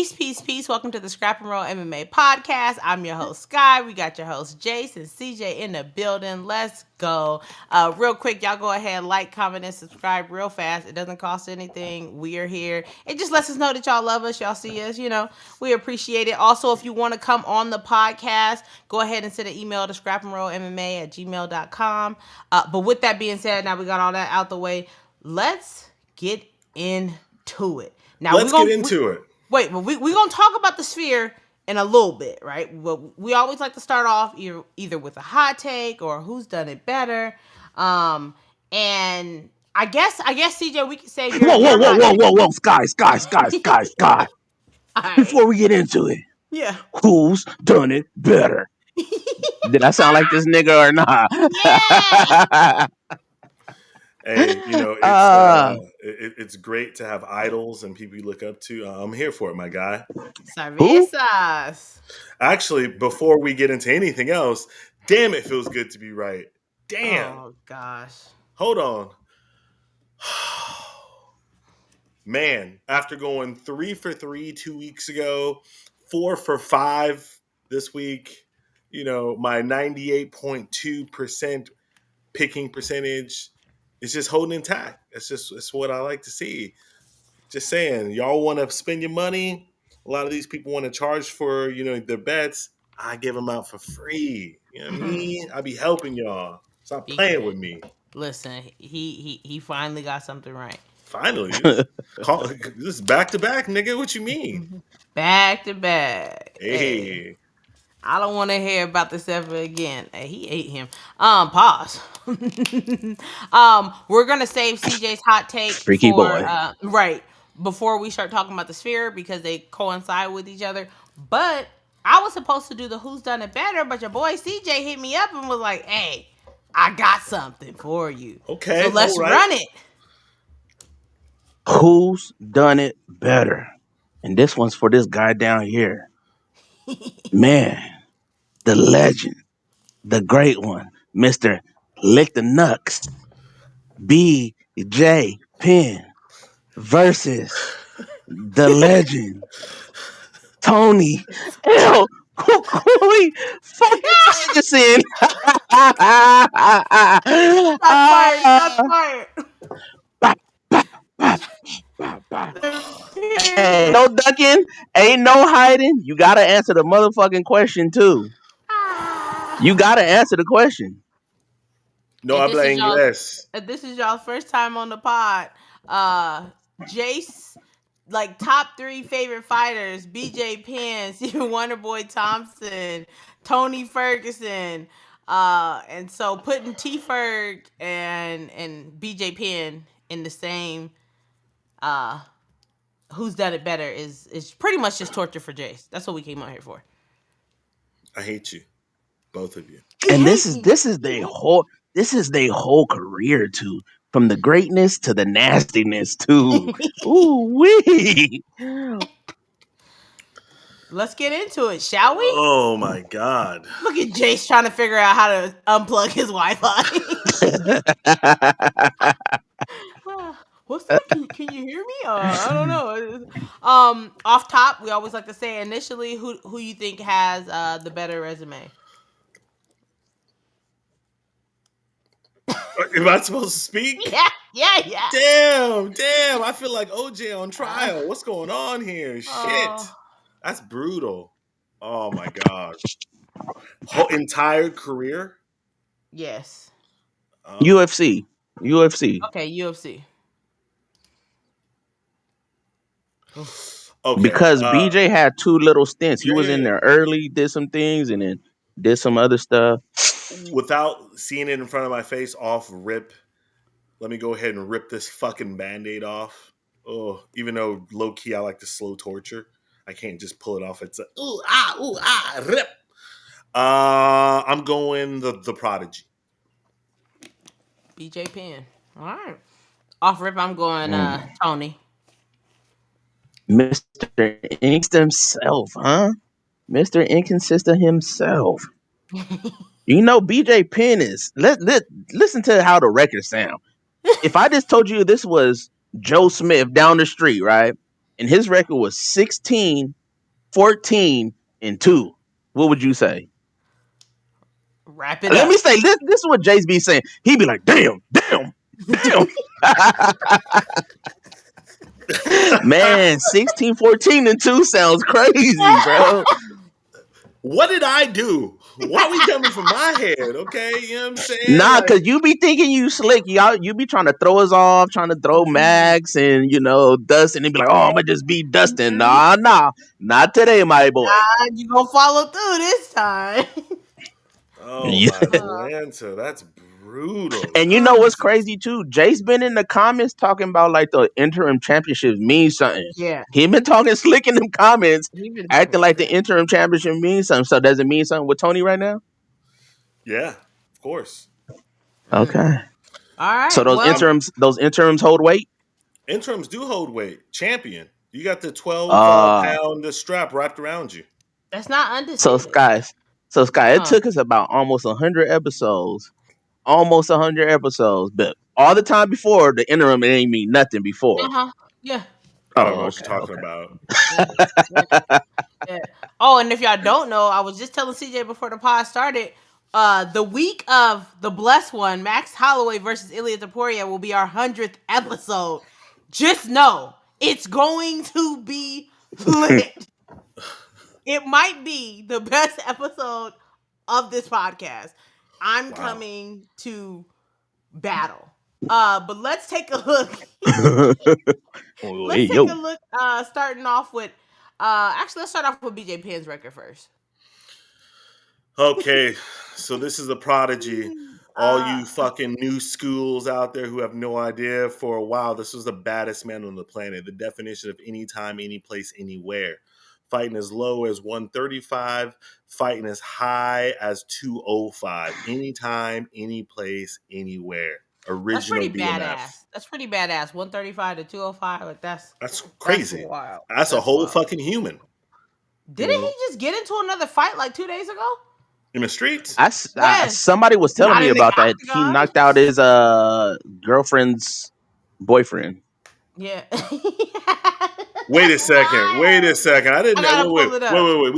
Peace, peace, peace. Welcome to the Scrap and Roll MMA podcast. I'm your host, Sky. We got your host, Jace and CJ in the building. Let's go. Real quick, y'all go ahead, like, comment, and subscribe real fast. It doesn't cost anything. We are here. It just lets us know that y'all love us. Y'all see us, we appreciate it. Also, if you want to come on the podcast, go ahead and send an email to scrapandrollmma@gmail.com. But with that being said, now we got all that out the way. Let's get into it. Now Let's get into it. Wait, well, we're going to talk about the Sphere in a little bit, right? Well, we always like to start off either with a hot take or who's done it better. And I guess CJ, we can say whoa, Sky. Right. Before we get into it, yeah, who's done it better? Did I sound like this nigga or not? Yeah. Hey, it's great to have idols and people you look up to. I'm here for it, my guy. Cervezas. Actually, before we get into anything else, damn, it feels good to be right. Damn. Oh, gosh. Hold on. Man, after going 3 for 3 2 weeks ago, 4 for 5 this week, my 98.2% picking percentage is just holding intact. It's what I like to see. Just saying, y'all want to spend your money. A lot of these people want to charge for, their bets. I give them out for free. You know what I mean? I be helping y'all. Stop playing with me. Listen, he finally got something right. Finally. This is back to back, nigga. What you mean? Back to back. Hey. I don't want to hear about this ever again. Hey, he ate him. Pause. We're gonna save CJ's hot take Freaky boy. Right before we start talking about the Sphere because they coincide with each other. But I was supposed to do the who's done it better, but your boy CJ hit me up and was like, "Hey, I got something for you." Okay, so let's run it. Who's done it better? And this one's for this guy down here. Man, the legend, the great one, Mr. Lick the Knucks, BJ Penn versus the legend, Tony L. Kukui fucking Ferguson. That's fired. Ain't no ducking, ain't no hiding. You gotta answer the motherfucking question too. You gotta answer the question. No habla inglés. This is y'all's first time on the pod. Jace, like top 3 favorite fighters: BJ Penn, Stephen Wonderboy Thompson, Tony Ferguson. And so putting T Ferg and BJ Penn in the same who's done it better is pretty much just torture for Jace. That's what we came out here for. I hate you, both of you. And this is their whole career too, from the greatness to the nastiness too. Ooh wee. Let's get into it, shall we? Oh my God! Look at Jace trying to figure out how to unplug his Wi-Fi. What's that? Can you hear me? I don't know. Off top, we always like to say initially who you think has the better resume. Am I supposed to speak? Yeah. Damn! I feel like OJ on trial. What's going on here? Shit, that's brutal. Oh my God! Whole entire career? Yes. UFC. Okay, UFC. Okay. Because BJ had 2 little stints. He was in there early, did some things, and then did some other stuff. Without seeing it in front of my face, off rip, let me go ahead and rip this fucking Band-Aid off. Oh, even though low key I like to slow torture, I can't just pull it off. It's a rip. I'm going the Prodigy. BJ Penn. All right. Off rip, I'm going Tony. Mr. Inks himself, huh? Mr. Inconsistent himself. BJ Penn is. Listen to how the records sound. If I just told you this was Joe Smith down the street, right, and his record was 16, 14, and 2. What would you say? Wrap it Let me up. say this. This is what Jace be saying. He be like, damn, damn, damn. Man, 16, 14, and 2 sounds crazy, bro. What did I do? Why are we jumping from my head? Okay, you know what I'm saying? Nah, Like, cause you be thinking you slick. Y'all, you be trying to throw us off, trying to throw Max and Dustin, and be like, oh, I'm gonna just beat Dustin. Nah, not today, my boy. You gonna follow through this time. oh Yeah. my Lanta, that's brutal. And you know what's crazy too? Jace been in the comments talking about like the interim championships mean something. Yeah, He been talking slick in them comments, we've been talking acting like the shit. interim championship means something. So does it mean something with Tony right now? Yeah, of course. Okay. All So right. those Well, interims hold weight. Interims do hold weight. Champion. You got the 12 Uh pound strap wrapped around you. that's not so undisputed. guys, Sky, it Huh. took us about almost 100 episodes, but all the time before the interim, it ain't mean nothing before. Uh-huh. Yeah. I don't know Oh, what you're okay, talking okay. about. Yeah. Yeah. Yeah. Oh, and if y'all don't know, I was just telling CJ before the pod started. The week of the blessed one, Max Holloway versus Ilya Taporia, will be our 100th episode. Just know it's going to be lit. It might be the best episode of this podcast. I'm Wow. coming to battle. But let's take a look. Oh, hey, Let's take yo. a look. Starting off with, actually, let's start off with BJ Penn's record first. Okay, so this is the prodigy. All Uh, you fucking new schools out there who have no idea, for a while, this was the baddest man on the planet. The definition of anytime, any place, anywhere. Fighting as low as 135, fighting as high as 205. Anytime, any place, anywhere. that's Original pretty BMF. badass. That's pretty badass. 135 to 205. Like That's that's crazy. wild. That's a That's whole wild. fucking human, you Didn't he know, just get into another fight like 2 days ago? in the streets. Yes. Somebody was telling Not me in the about that. He octagon. knocked out his girlfriend's boyfriend. Yeah. Wait a second. Wait a second. I I didn't. gotta Wait, pull wait, it wait, up. wait, wait.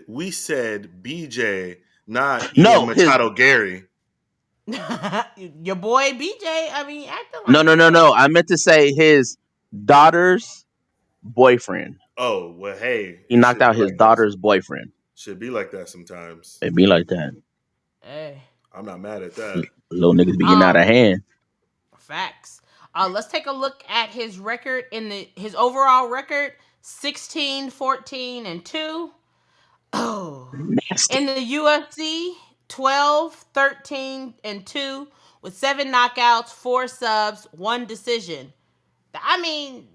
We said BJ, not Ian No, his Machado Gary. Your boy BJ. I mean, acting no, like no, you no, know. no. I meant to say his daughter's boyfriend. Oh well, hey, He it knocked should out be his like that. daughter's boyfriend. Should be like that sometimes. It be like that. Hey. I'm not mad at that. Little niggas be getting out Um. of hand. Facts. Let's take a look at his record his overall record: 16, 14, and 2. Oh. Nasty. In the UFC, 12, 13, and 2 with 7 knockouts, 4 subs, 1 decision. I mean,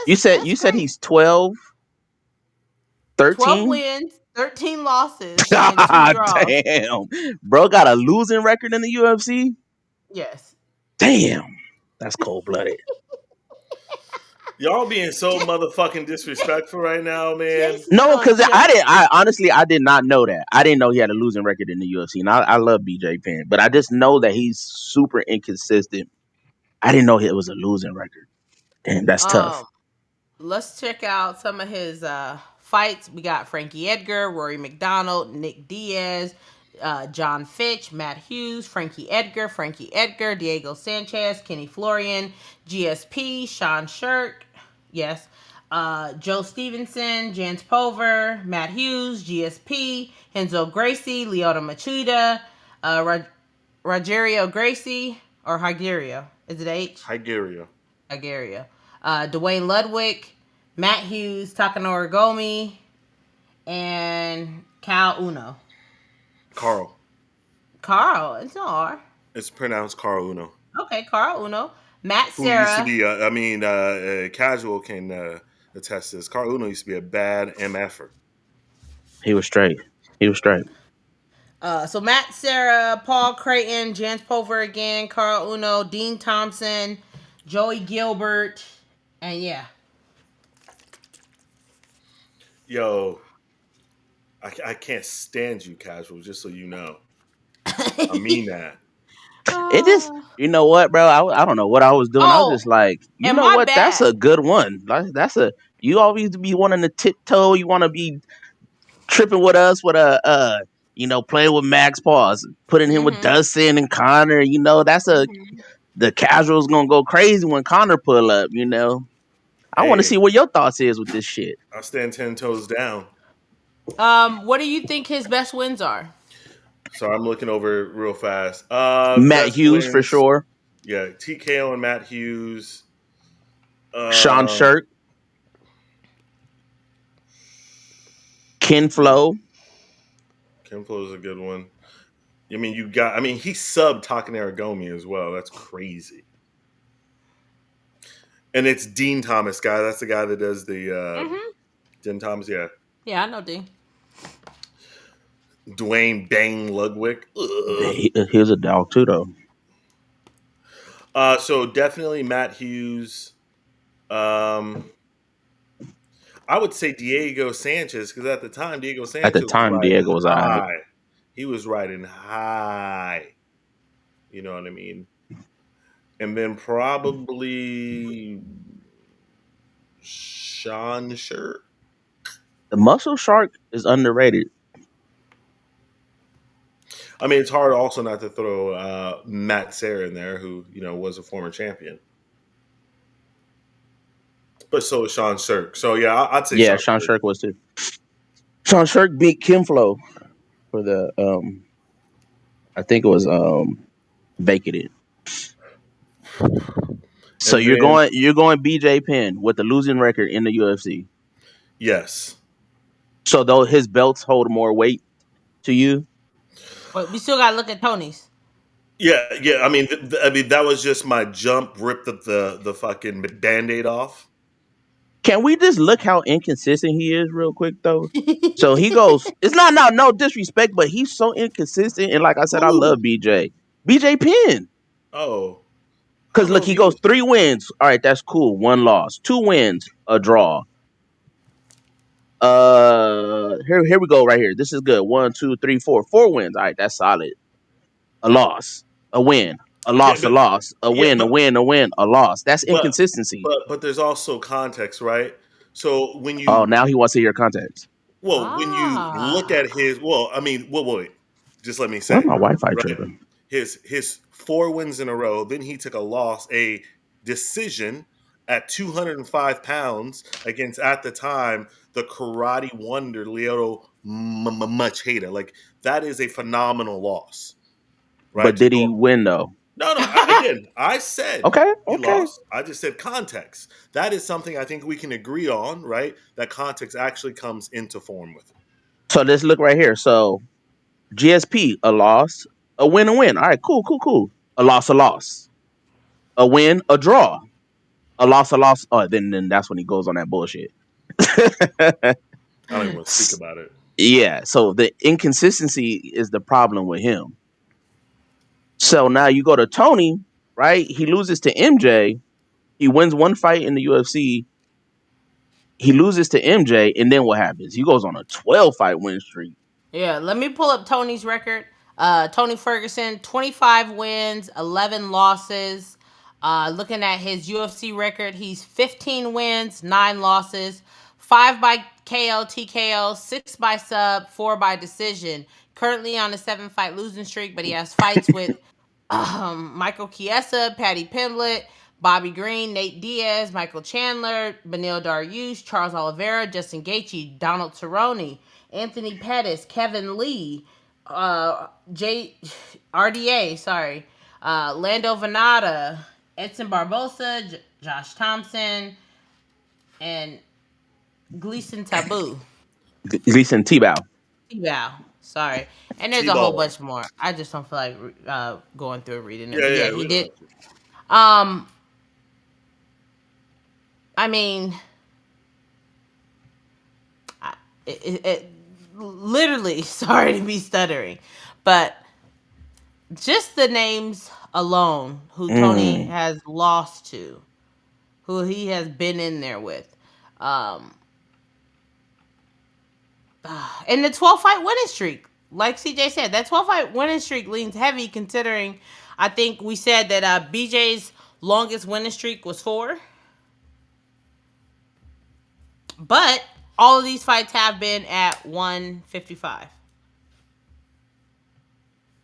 You that's said great. he's 12, 12 13. wins, 13 losses, and 2 God draws. damn. Bro got a losing record in the UFC? Yes. Damn. That's cold blooded. Y'all being so motherfucking disrespectful right now, man. Jason's No, gonna because check. I honestly I did not know that. I didn't know he had a losing record in the UFC. And I love BJ Penn, but I just know that he's super inconsistent. I didn't know it was a losing record. Damn, that's tough. Um, let's check out some of his fights. We got Frankie Edgar, Rory McDonald, Nick Diaz, John Fitch, Matt Hughes, Frankie Edgar, Diego Sanchez, Kenny Florian, GSP, Sean Shirk, yes, Joe Stevenson, Jens Pover, Matt Hughes, GSP, Henzo Gracie, Leota Machida, Rogerio Gracie, or Higerio. Is it H? Higeria. Agaria. Dwayne Ludwig, Matt Hughes, Takanori Gomi, and Cal Uno. Carl. Carl, it's an R. It's pronounced Carl Uno. Okay, Carl Uno. Matt Who used to Serra. be, casual can attest to this. Carl Uno used to be a bad MFer. He was straight. He was straight. So Matt Serra, Paul Creighton, Jans Pover again, Carl Uno, Dean Thompson, Joey Gilbert, and yeah. Yo, I can't stand you, casual, just so you know. I mean that. It just, Uh, you know what, bro? I don't know what I was doing. I was oh, just like, you and know my what? That's bad. a good one. Like, you always be wanting to tiptoe. You want to be tripping with us with playing with Max Paws, putting him with Mm-hmm. Dustin and Connor. Mm-hmm. The casuals gonna go crazy when Connor pull up. I want to Hey, see what your thoughts is with this shit. I stand 10 toes down. What do you think his best wins are? So I'm looking over it real fast. Matt Best Hughes for wins. sure. Yeah, TKO and Matt Hughes. Sean Um, Shirk, Ken Flo. Kim Flo's a good one. He subbed Takaneri Aragomi as well. That's crazy. And it's Dean Thomas guy. That's the guy that does the Mm-hmm. Dean Thomas. Yeah, Yeah, I know D. Dwayne Bang Ludwig. Ugh. He was a dog too, though. So definitely Matt Hughes. Um, I would say Diego Sanchez because at the time Diego At the Sanchez was time, riding Diego was alright. high. He was riding high. You know what I mean? And then probably Sean Shirt. The Muscle Shark is underrated. I mean, it's hard also not to throw Matt Serra in there, who was a former champion. But so is Sean Shirk. So yeah, I'd say Yeah, Sean Sean Shirk. Shirk was too. Sean Shirk beat Kim Flo for the I think it was vacated. So And then you're going BJ Penn with the losing record in the UFC. yes, So though his belts hold more weight to you, But we still gotta look at Tony's. yeah. I mean that was just my jump. Ripped the fucking band-aid off. can we just look how inconsistent he is real quick though? So he goes, it's not no disrespect, but he's so inconsistent. And like I said, I love Who? BJ. BJ Penn. Oh, I Cause don't know look, if he he goes was. 3 wins. All right, that's cool. 1 loss. 2 wins, a draw. Here we go right here. This is good. 1, 2, 3, 4. 4 wins. All right, that's solid. A loss, a win, a Yeah, loss, a but loss, a yeah, win, a win, a win, a loss. That's but inconsistency. but there's also context, right? So Oh, now he wants to hear context. when you look Ah. at his, well, I mean, wait, just let me Why say, my Wi-Fi right? tripping? His 4 wins in a row. Then he took a loss, a decision at 205 pounds against at the time the karate wonder Lyoto Machida. Like that is a phenomenal loss, right? But To did he go win though? no, no. I said Okay, he okay. lost. I just said context. That is something I think we can agree on, right? That context actually comes into form with it. So let's look right here. So GSP, a loss, a win, a win. All right, cool, cool, cool. A loss, a loss, a win, a draw, a loss, a loss. Oh, then that's when he goes on that bullshit. I don't even want to speak about it. Yeah, so the inconsistency is the problem with him. So now you go to Tony, right? He loses to MJ. He wins one fight in the UFC. He loses to MJ, and then what happens? He goes on a 12 fight win streak. Yeah, let me pull up Tony's record. Tony Ferguson, 25 wins, 11 losses. Looking at his UFC record, he's 15 wins, 9 losses, 5 by KO, TKO, 6 by sub, 4 by decision. Currently on a 7 fight losing streak, but he has fights with Michael Chiesa, Patty Pimblett, Bobby Green, Nate Diaz, Michael Chandler, Benil Dariush, Charles Oliveira, Justin Gaethje, Donald Cerrone, Anthony Pettis, Kevin Lee, J RDA, sorry, Lando Venata, Edson Barbosa, Josh Thompson, and Gleason Taboo. Gleason T-Bow. Yeah, sorry. And there's a whole T-ball. bunch more. I just don't feel like going through and reading it. Yeah, But yeah, yeah. he We don't did. have to. Um, I mean, it literally. Sorry to be stuttering, but just the names alone, who Tony Mm. has lost to, who he has been in there with, um, and the 12 fight winning streak. Like CJ said, that 12 fight winning streak leans heavy considering I think we said that BJ's longest winning streak was 4. But all of these fights have been at 155.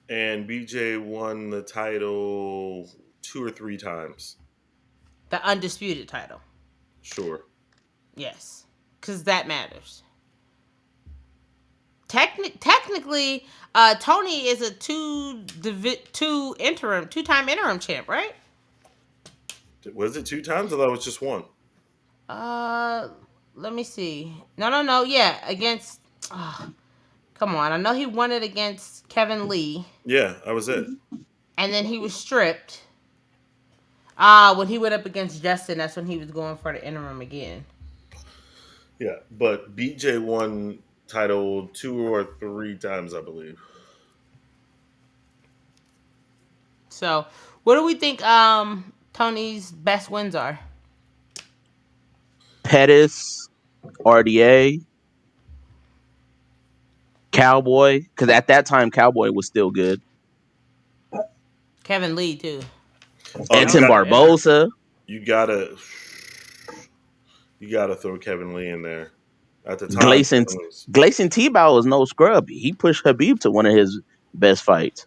And BJ won the title 2 or 3 times. The undisputed title. Sure. Yes. Because that matters. Technically, Tony is a two-time interim champ, right? Was it 2 times? I thought it was just 1. Let me see. No. Yeah, against. Come on, I know he won it against Kevin Lee, Yeah, that was it. and then he was stripped. When he went up against Justin, that's when he was going for the interim again. Yeah, but BJ won title 2 or 3 times, I believe. So, what do we think Tony's best wins are? Pettis, RDA, Cowboy, because at that time Cowboy was still good. Kevin Lee too. Edson Barbosa. You gotta throw Kevin Lee in there. At the time, Gleison Tebow was no scrub. He pushed Khabib to one of his best fights.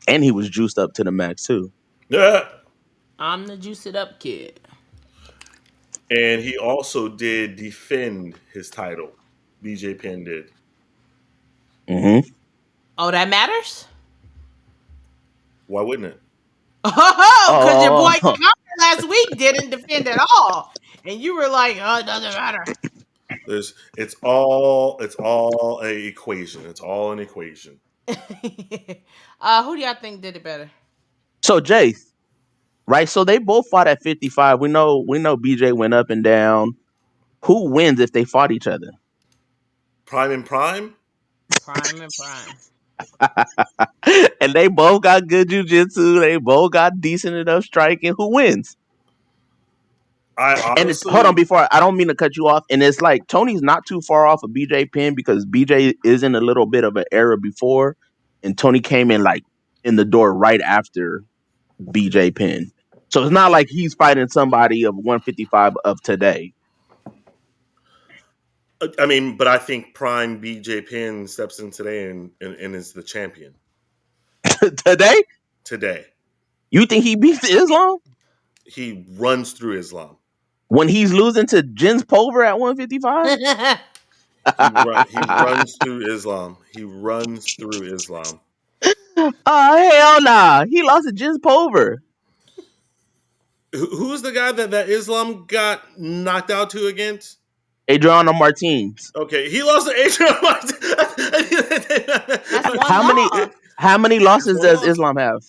And he was juiced up to the max too. Yeah. I'm the juice it up kid. And he also did defend his title. BJ Penn did. Mm-hmm. Oh, that matters? Why wouldn't it? Oh, because your boy Connor last week didn't defend at all. And you were like, oh, it doesn't matter. It's all a equation. It's all an equation. Who do y'all think did it better? So Jace, right? So they both fought at 55. We know BJ went up and down. Who wins if they fought each other? Prime and prime? Prime and prime. And they both got good jiu-jitsu. They both got decent enough striking. Who wins? Hold on, before I don't mean to cut you off. And it's like Tony's not too far off of BJ Penn because BJ is in a little bit of an era before, and Tony came in like in the door right after BJ Penn. So it's not like he's fighting somebody of 155 of today. I mean, but I think prime BJ Penn steps in today and is the champion. Today. You think he beats Islam? He runs through Islam. When he's losing to Jens Pulver at 155? He runs through Islam. He runs through Islam. Oh, hell nah. He lost to Jens Pulver. Who's the guy that Islam got knocked out to against? Adriano Martins. Okay, he lost to Adriano Martins. How many losses does Islam have?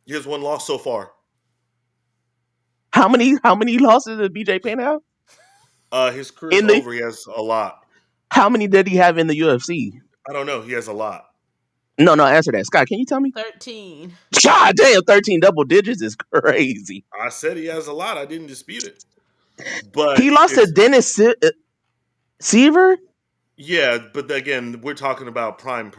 He has 1 loss so far. How many losses does BJ Penn have? His career's over. He has a lot. How many did he have in the UFC? I don't know. He has a lot. No, answer that. Scott, can you tell me? 13. God damn, 13 double digits is crazy. I said he has a lot. I didn't dispute it. But he lost to Dennis Seaver? Yeah, but again, we're talking about prime.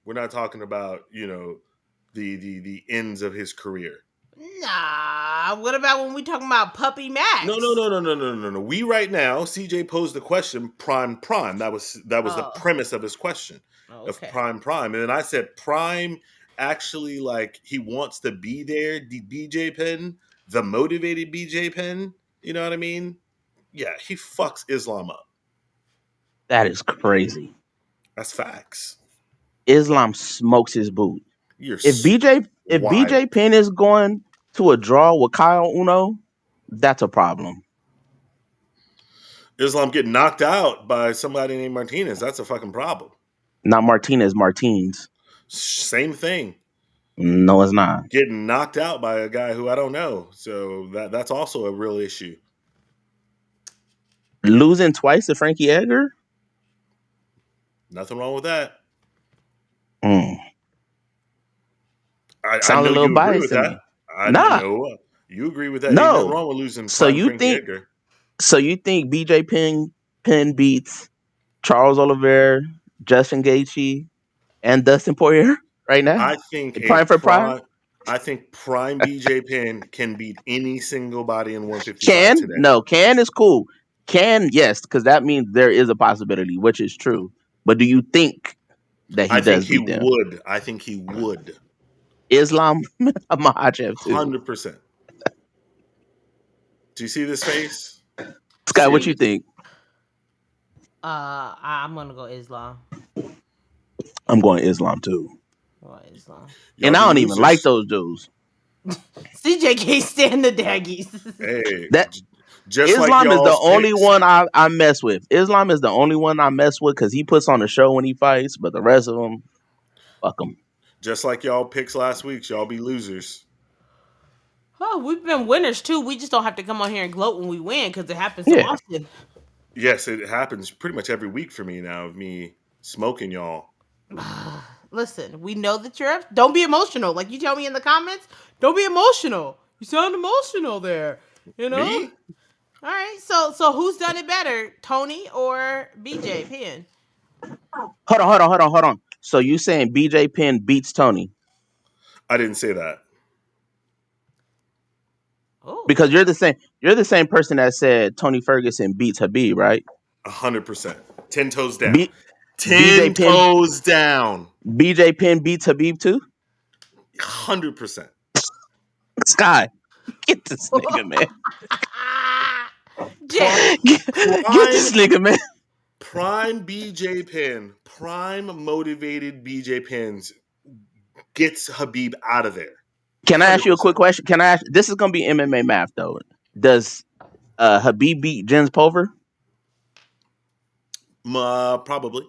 We're not talking about, the ends of his career. Nah, what about when we talking about Puppy Max? No. We right now, CJ posed the question prime. That was the premise of his question of prime. And then I said prime actually like he wants to be there, the BJ Penn, the motivated BJ Penn, you know what I mean? Yeah, he fucks Islam up. That is crazy. That's facts. Islam smokes his boot. If BJ Penn is going to a draw with Kyle Uno, that's a problem. Islam getting knocked out by somebody named Martinez, that's a fucking problem. Not Martinez, Martins. Same thing. No, it's not. Getting knocked out by a guy who I don't know. So that's also a real issue. Losing twice to Frankie Edgar? Nothing wrong with that. Sounds a little biased to me. I know you agree with that. No. Ain't nothing wrong with losing Frankie Edgar. So you think BJ Penn beats Charles Oliveira, Justin Gaethje, and Dustin Poirier? right now? I think The prime for prime? I think prime BJ Penn can beat any single body in 155 Can? today. No, can is cool. Can, yes, because that means there is a possibility, which is true. But do you think that he I think does he beat them? would. I think he would. Islam Makhachev too. 100%. Do you see this face? Sky, what you Serious. think? I'm gonna go Islam. I'm going Islam too. Or Islam. Y'all And I be don't even like losers. those dudes. CJ can't stand the daggies. Hey, That just like Islam is the y'all's only picks. one I mess with. Islam is the only one I mess with because he puts on a show when he fights, but the rest of them, fuck them. Just like y'all picks last week. Y'all be losers. Oh, we've been winners too. We just don't have to come on here and gloat when we win because it happens so Yeah. often. Yes, it happens pretty much every week for me now of me smoking y'all. Listen, we know that you're. Don't be emotional. Like you tell me in the comments, don't be emotional. You sound emotional there. You know. Me? All right. So who's done it better, Tony or BJ Penn? Hold on. So you saying BJ Penn beats Tony? I didn't say that. Oh, Because you're the same person that said Tony Ferguson beats Habib, right? 100%. 10 toes down. B, BJ 10 Penn toes down. BJ Penn beats Habib too? 100%. Sky, get this nigga, man. Jay. Get Prime this nigga, man. prime BJ Penn, prime motivated BJ Penns gets Habib out of there. Can I ask you a 100%. quick question? Can I ask? This is gonna be MMA math though. Does Habib beat Jens Pulver? Probably.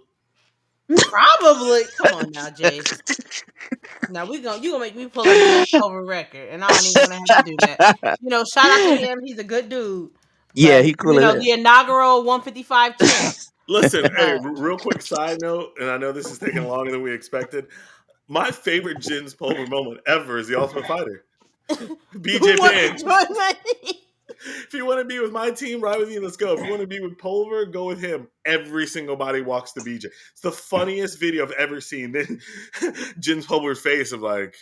Probably. Come on now, Jay. Now you gonna make me pull up Jim's Clover record, and I don't even want to have to do that. You know, shout out to him. He's a good dude. Yeah, But he cool as the inaugural 155 champ. Listen, hey, Uh, real quick side note, and I know this is taking longer than we expected. My favorite Jens Pulver moment ever is the Ultimate Fighter. who BJ wants Penn. to join my team? If you want to be with my team, ride with me. Let's go. If you want to be with Pulver, go with him. Every single body walks to BJ. It's the funniest video I've ever seen. Then Jens Pulver's face of like,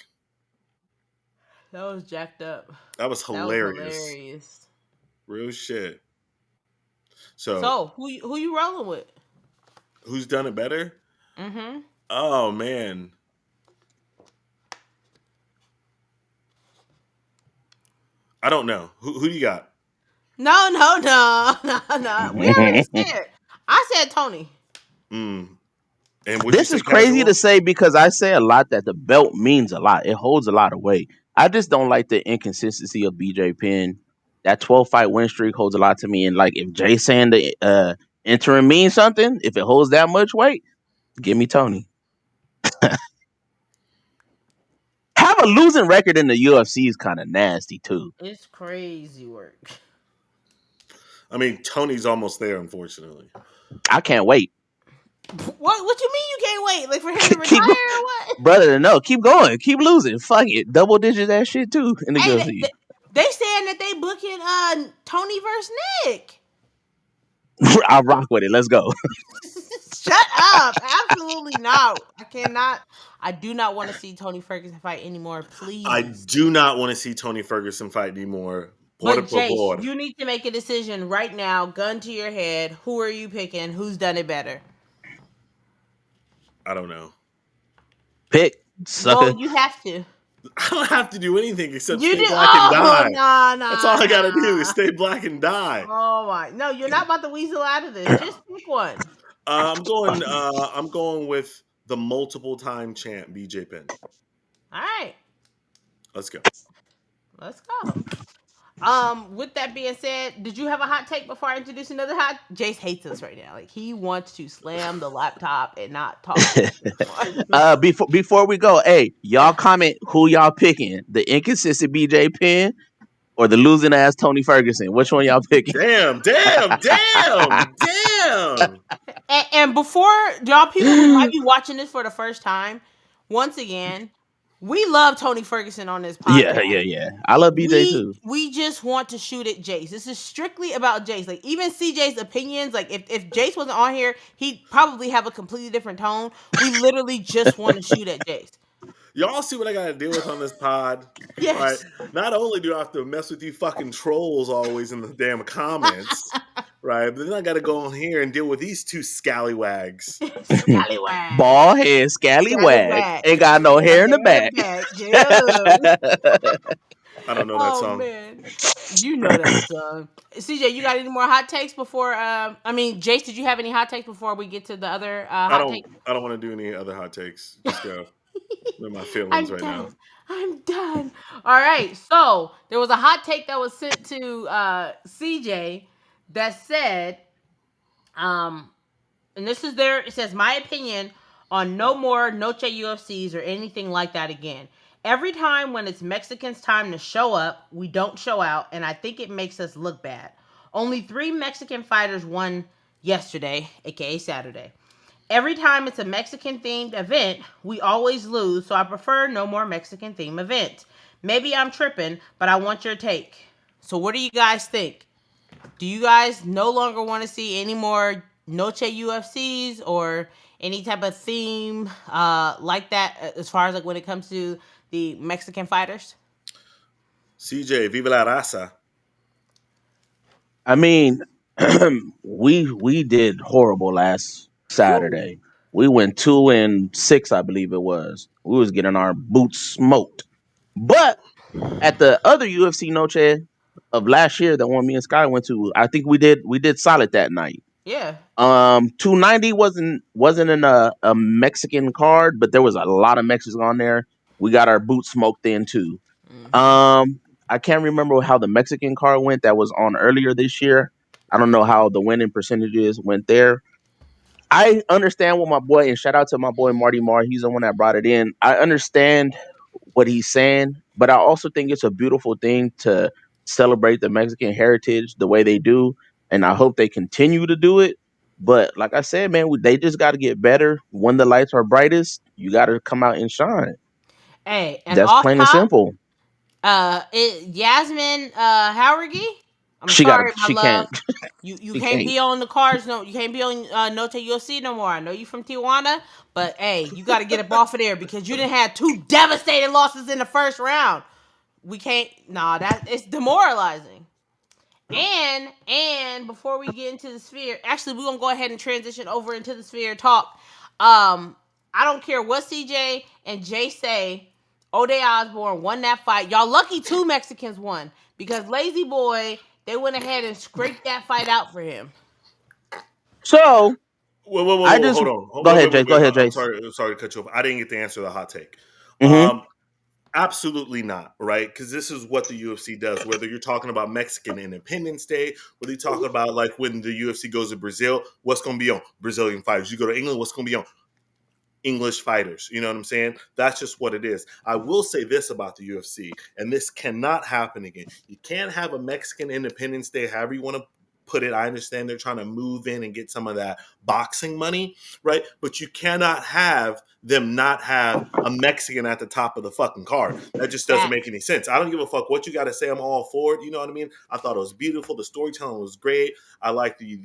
That was jacked up. that was That was hilarious. hilarious. Real shit. So, So who you rolling with? who's done it better? Mm-hmm. Oh man, I don't know. Who do you got? No. We already said. I said Tony. And would you This say is crazy to casual? say because I say a lot that the belt means a lot. It holds a lot of weight. I just don't like the inconsistency of BJ Penn. That 12 fight win streak holds a lot to me. And like if Jay saying the interim means something, if it holds that much weight, give me Tony. Have a losing record in the UFC is kind of nasty too. It's crazy work. I mean, Tony's almost there, unfortunately. I can't wait. What you mean you can't wait? Like for him to Keep retire or what? brother, no, keep going, keep losing. Fuck it, double digits that shit too in the Hey, UFC. they saying that they booking Tony versus Nick. I'll rock with it. Let's go. Shut up! Absolutely not. I cannot. I do not want to see Tony Ferguson fight anymore. Please. I do not want to see Tony Ferguson fight anymore. Por But Jace, favor. you need to make a decision right now. Gun to your head. Who are you picking? Who's done it better? I don't know. Pick, sucker. Well, you have to. I don't have to do anything except You stay do. black and die. Nah. That's all I gotta do is stay black and die. Oh my! No, you're not about to weasel out of this. Just pick one. I'm going. I'm going with the multiple time champ BJ Penn. All right, Let's go. let's go. With that being said, did you have a hot take before I introduce another hot? Jace hates us right now. Like he wants to slam the laptop and not talk. Before we go, hey, y'all comment who y'all picking: the inconsistent BJ Penn or the losing ass Tony Ferguson. Which one y'all picking? Damn. And before y'all people who might be watching this for the first time, once again, we love Tony Ferguson on this podcast. Yeah. I love BJ too. We just want to shoot at Jace. This is strictly about Jace. Like even CJ's opinions, like if Jace wasn't on here, he'd probably have a completely different tone. We literally just want to shoot at Jace. Y'all see what I got to deal with on this pod, right? Yes. Not only do I have to mess with you fucking trolls always in the damn comments, right? But then I got to go on here and deal with these two scallywags. Scallywag. Bald head, scallywag. Scallywag. Ain't got no Ain't got hair in the hair in the back. back. Just. I don't know that Oh song. man. You know that song. CJ, you got any more hot takes before I mean Jace, did you have any hot takes before we get to the other I hot don't. take? I don't want to do any other hot takes. Just go. In my feelings I'm right now. done. I'm done. All right. So there was a hot take that was sent to CJ that said, and this is there, it says, my opinion on no more Noche UFCs or anything like that again. Every time when it's Mexicans' time to show up, we don't show out, and I think it makes us look bad. Only 3 Mexican fighters won yesterday, aka Saturday. Every time it's a Mexican themed event, we always lose, so I prefer no more Mexican themed events. Maybe I'm tripping, but I want your take. So, what do you guys think? Do you guys no longer want to see any more Noche UFCs or any type of theme like that as far as like when it comes to the Mexican fighters? CJ, Viva la Raza. I mean, we did horrible last Whew. Saturday. We went 2-6, I believe it was. We was getting our boots smoked. But at the other UFC Noche of last year, the one me and Sky went to, I think we did solid that night. Yeah. 290 wasn't in a Mexican card, but there was a lot of Mexicans on there. We got our boots smoked in too. Mm-hmm. I can't remember how the Mexican card went that was on earlier this year. I don't know how the winning percentages went there. I understand what my boy, and shout out to my boy Marty Marr, he's the one that brought it in. I understand what he's saying, but I also think it's a beautiful thing to celebrate the Mexican heritage the way they do, and I hope they continue to do it. But like I said, man, they just got to get better. When the lights are brightest, you got to come out and shine. Hey, and That's off plain and top, simple. Yasmin Howergy. I'm She got to, sorry, my she love. can't, You she can't can't. be on the cards. No, you can't be on Note UFC no more. I know you from Tijuana, but hey, you got to get up off of there because you didn't have 2 devastating losses in the first round. We can't. Nah, that it's demoralizing. And before we get into the sphere, actually, we're gonna go ahead and transition over into the sphere talk. I don't care what CJ and Jay say. Ode Osbourne won that fight. Y'all lucky 2 Mexicans won because Lazy Boy they went ahead and scraped that fight out for him. So Whoa, whoa, whoa, I whoa! just Hold on. go Wait, ahead, wait, wait, Jace. Go wait. ahead, I'm Jace. sorry. I'm sorry to cut you off. I didn't get the answer to the hot take. Mm-hmm. Absolutely not, right? Because this is what the UFC does. Whether you're talking about Mexican Independence Day, whether you're talking about like when the UFC goes to Brazil, what's going to be on Brazilian fighters? You go to England, what's going to be on English fighters? You know what I'm saying? That's just what it is. I will say this about the UFC, and this cannot happen again. You can't have a Mexican Independence Day, however you want to put it. I understand they're trying to move in and get some of that boxing money, right? But you cannot have them not have a Mexican at the top of the fucking card. That just doesn't make Facts. any sense. I don't give a fuck what you got to say. I'm all for it. You know what I mean? I thought it was beautiful. The storytelling was great. I like the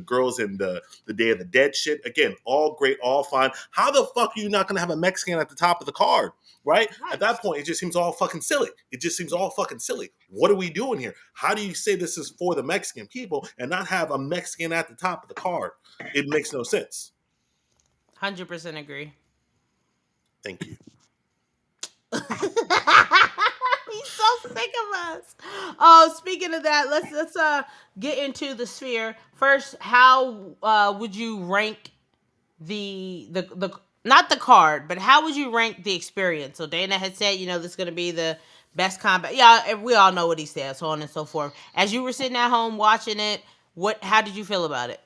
girls in the Day of the Dead shit. Again, all great, all fine. How the fuck are you not going to have a Mexican at the top of the card? Right? At that Facts. point, it just seems all fucking silly. It just seems all fucking silly. What are we doing here? How do you say this is for the Mexican people and not have a Mexican at the top of the card? It makes no sense. 100% agree. Thank you. He's so sick of us. Oh, speaking of that, let's get into the sphere first. How would you rank the not the card, but how would you rank the experience? So Dana had said, this is going to be the best combat. Yeah, we all know what he said, so on and so forth. As you were sitting at home watching it, how did you feel about it?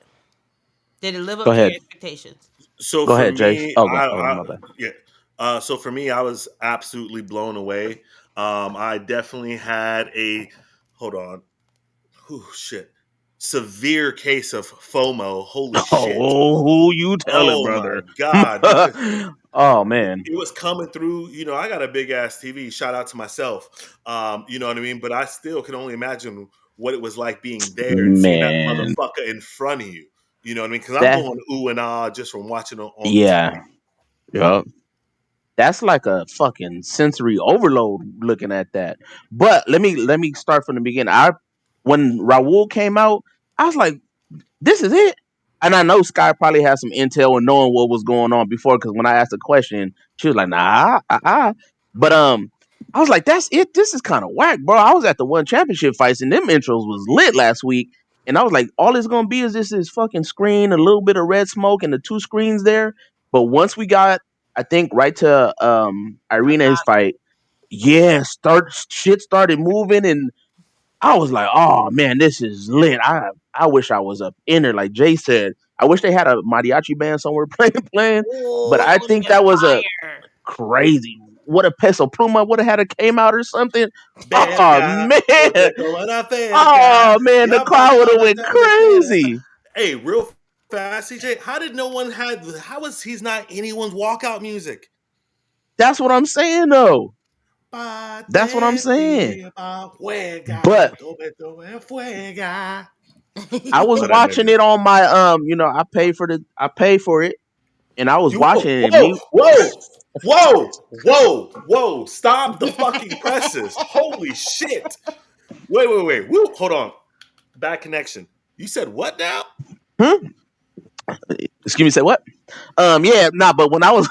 Did it live Go up to your ahead. expectations? So Go for ahead, Jace. me, Oh, my bad. yeah. So for me, I was absolutely blown away. I definitely had a hold on, shit, severe case of FOMO. Holy shit! Oh, who you telling, Oh my brother? god, because Oh man. it was coming through. I got a big ass TV. Shout out to myself. You know what I mean? But I still can only imagine what it was like being there and seeing that Man. motherfucker in front of you. You know what I mean? Because I'm That going ooh and ah just from watching it on the yeah. TV. Yup. That's like a fucking sensory overload looking at that. But let me start from the beginning. I When Raul came out, I was like, this is it. And I know Sky probably had some intel and knowing what was going on before, because when I asked a question, she was like, nah, But I was like, that's it. This is kind of whack, bro. I was at the one championship fights and them intros was lit last week. And I was like, all it's gonna be is this fucking screen, a little bit of red smoke, and the two screens there. But once we got, I think, right to Irina's fight, yeah, shit started moving, and I was like, oh man, this is lit. I wish I was up in there. Like Jay said, I wish they had a mariachi band somewhere playing. But Oh, that I would have think been that was a fire. crazy. What a Peso Pluma would have had a came out or something. Oh Verga, man. Ortega, la verga. Oh man, the Ya crowd would have pasaba went donde quiera. crazy. Hey, real fast, CJ. How did no one had? How was he's not anyone's walkout music? That's what I'm saying though. That's what I'm Pate saying. pa juega, But tome tome fuega. I was What a watching nigga. it on my I paid for it and I was You watching it. whoa, Me whoa, whoa. Stop the fucking presses. Holy shit. Wait. Woo, hold on. Bad connection. You said what now? hmm? Excuse me, say what? Yeah, nah, but when I was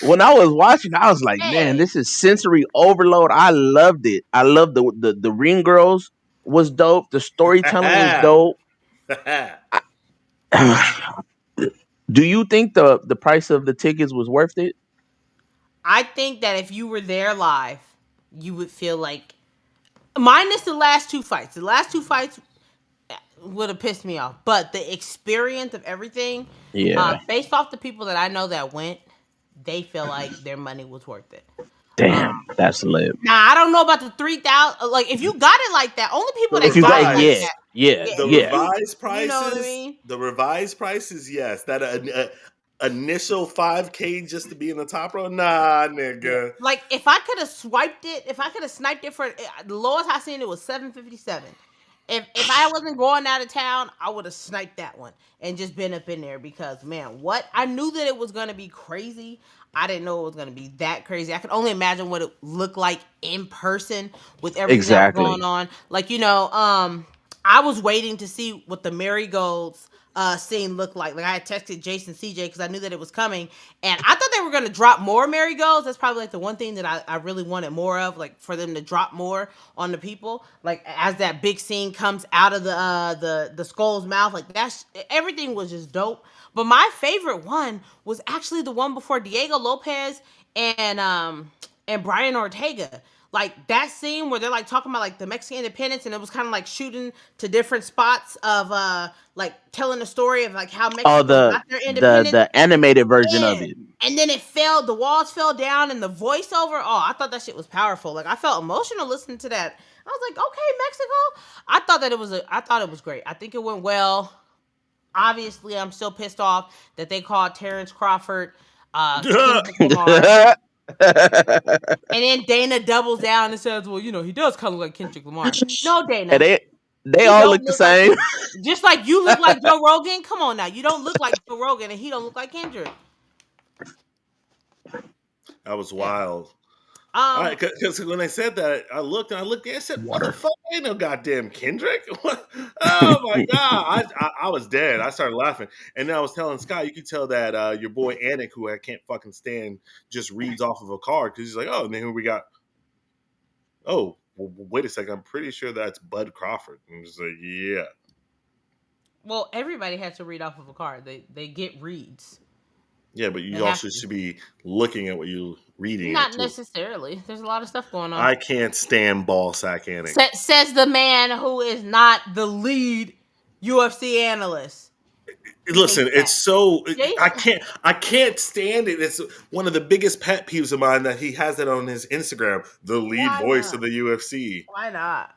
when I was watching, I was like, man, Man, this is sensory overload. I loved it. I loved the ring girls was dope. The storytelling was dope. Do you think the price of the tickets was worth it? I think that if you were there live, you would feel like, minus the last two fights. The last two fights would have pissed me off, but the experience of everything, Yeah. based off the people that I know that went, they feel like their money was worth it. Um, Damn, that's lit. Now I don't know about the 3,000. Like if you got it like that, only The people If that you got got it like yeah, revised, that, yeah, yeah, the yeah. revised you know what I prices, mean. yes. That initial 5K just to be in the top row, nah, Yeah. nigga. Like if I could have swiped it, if I could have sniped it for the lowest I seen it was 757. If I wasn't going out of town, I would have sniped that one and just been up in there because man, what I knew that it was gonna be crazy. I didn't know it was gonna be that crazy. I could only imagine what it looked like in person with everything that was going Exactly. on. Like I was waiting to see what the marigolds scene looked like. Like I had texted Jason CJ because I knew that it was coming, and I thought they were gonna drop more marigolds. That's probably like the one thing that I really wanted more of, like for them to drop more on the people. Like as that big scene comes out of the skull's mouth, like that's everything was just dope. But my favorite one was actually the one before Diego Lopez and Brian Ortega. Like that scene where they're like talking about like the Mexican independence, and it was kind of like shooting to different spots of like telling the story of like how Oh, Mexico got their independence. the animated version of Yeah. it. And then it fell, the walls fell down, and the voiceover. Oh, I thought that shit was powerful. Like I felt emotional listening to that. I was like, okay, Mexico. I thought it was great. I think it went well. Obviously, I'm still pissed off that they called Terrence Crawford Kendrick Lamar. And then Dana doubles down and says, well, he does kind of look like Kendrick Lamar. No, And Dana. they He all don't look the look like same. just like you look like Joe Rogan. Come on now. You don't look like Joe Rogan and he don't look like Kendrick. That was Yeah. wild. All Um right, because when they said that, I looked and I said, Water. "Motherfucker, ain't no goddamn Kendrick!" Oh my god, I was dead. I started laughing, and then I was telling Scott, you could tell that your boy Anik, who I can't fucking stand, just reads off of a card because he's like, "Oh, and then here we got." Oh, well, wait a second. I'm pretty sure that's Bud Crawford. I'm just like, yeah, well, everybody has to read off of a card. They get reads. yeah, but They you have also to. should be looking at what you're reading it Not too. necessarily. There's a lot of stuff going on. I can't stand ball sack Anik. Says the man who is not the lead UFC analyst. He hates Listen, that. it's so Jason, I can't stand it. It's one of the biggest pet peeves of mine that he has that on his Instagram, the lead why voice not? of the UFC. Why not?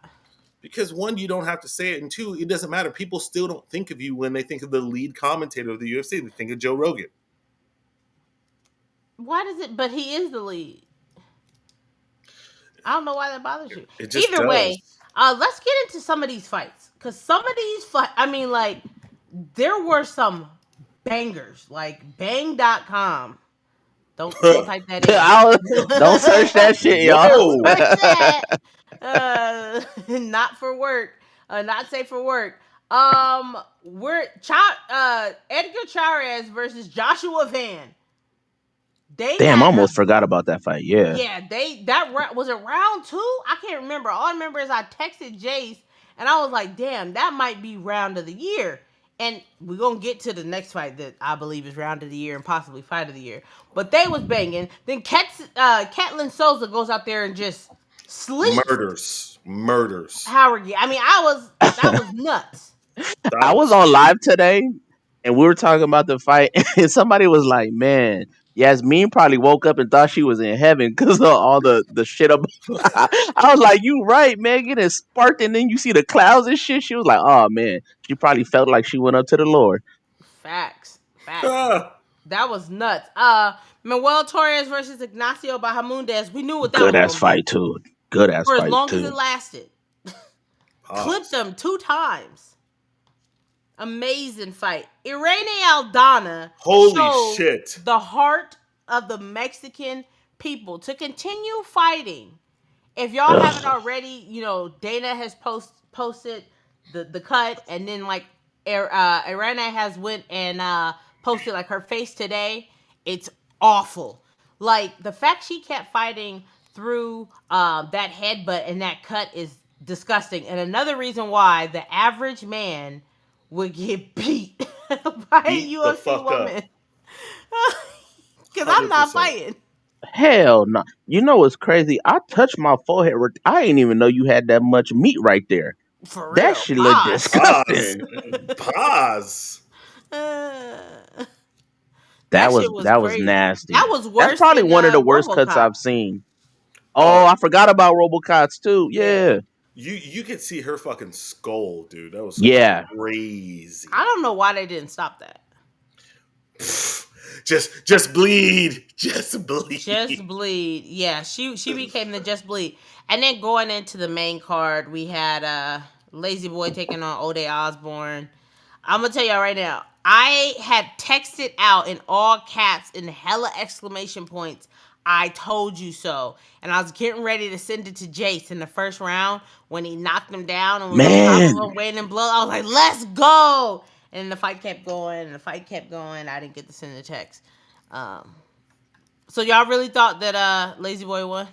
Because one, you don't have to say it, and two, it doesn't matter. People still don't think of you when they think of the lead commentator of the UFC. They think of Joe Rogan. Why does it? But he is the lead. I don't know why that bothers you. It just Either does. way, let's get into some of these fights because some of these I mean, like there were some bangers, like Bang.com. Don't type that in. Don't search that shit, y'all. Don't Whoa. search that. Not for work. Not safe for work. We're Edgar Chairez versus Joshua Van. They Damn, I had almost forgot about that fight. Yeah. yeah, was it round 2? I can't remember. All I remember is I texted Jace and I was like, "Damn, that might be round of the year." And we're gonna get to the next fight that I believe is round of the year and possibly fight of the year. But they was banging. Then Catlin Souza goes out there and just sleeps Murders. Howard. I mean, that was nuts. I That was was on live today and we were talking about the fight, and somebody was like, "Man, Yasmin probably woke up and thought she was in heaven because of all the shit up." I was like, "You right, man, getting sparked, and then you see the clouds and shit." She was like, "Oh man, she probably felt like she went up to the Lord." Facts. ah, That was nuts. Manuel Torres versus Ignacio Bahamondes. We knew what that Good was ass gonna be fight too. Good ass for as fight long as it too. lasted. Clipped pause. them 2 times. Amazing fight. Irene Aldana Holy showed shit. the heart of the Mexican people to continue fighting. If y'all haven't Ugh. already, Dana has posted the cut, and then like Irene has went and posted like her face today. It's awful. Like the fact she kept fighting through that headbutt and that cut is disgusting. And another reason why the average man would get beat by a Beat the UFC fuck woman. up. Because I'm not 100%. fighting. Hell no. You know what's crazy? I touched my forehead. I didn't even know you had that much meat right there. For That real. shit looked Pause. Pause. disgusting. Pause. Uh, That that was shit was that was crazy. That nasty. was That's worse probably than one of the worst cuts RoboCop. I've seen. Oh, Oh, I forgot about Robocots too. Yeah. Yeah. you could see her fucking skull, dude. That was Yeah. I crazy. don't know why they didn't stop that. Just bleed. Just Just bleed. Bleed. Yeah, she became the Just Bleed. And then going into the main card, we had Lazy Boy taking on Ode Osbourne. I'm gonna tell y'all right now. I had texted out in all caps and hella exclamation points. I told you so. And I was getting ready to send it to Jace in the first round when he knocked him down and was on top of Man. him, waiting in blood. I was like, let's go. And the fight kept going and the fight kept going. I didn't get to send the text. Um, so y'all really thought that Lazy Boy won?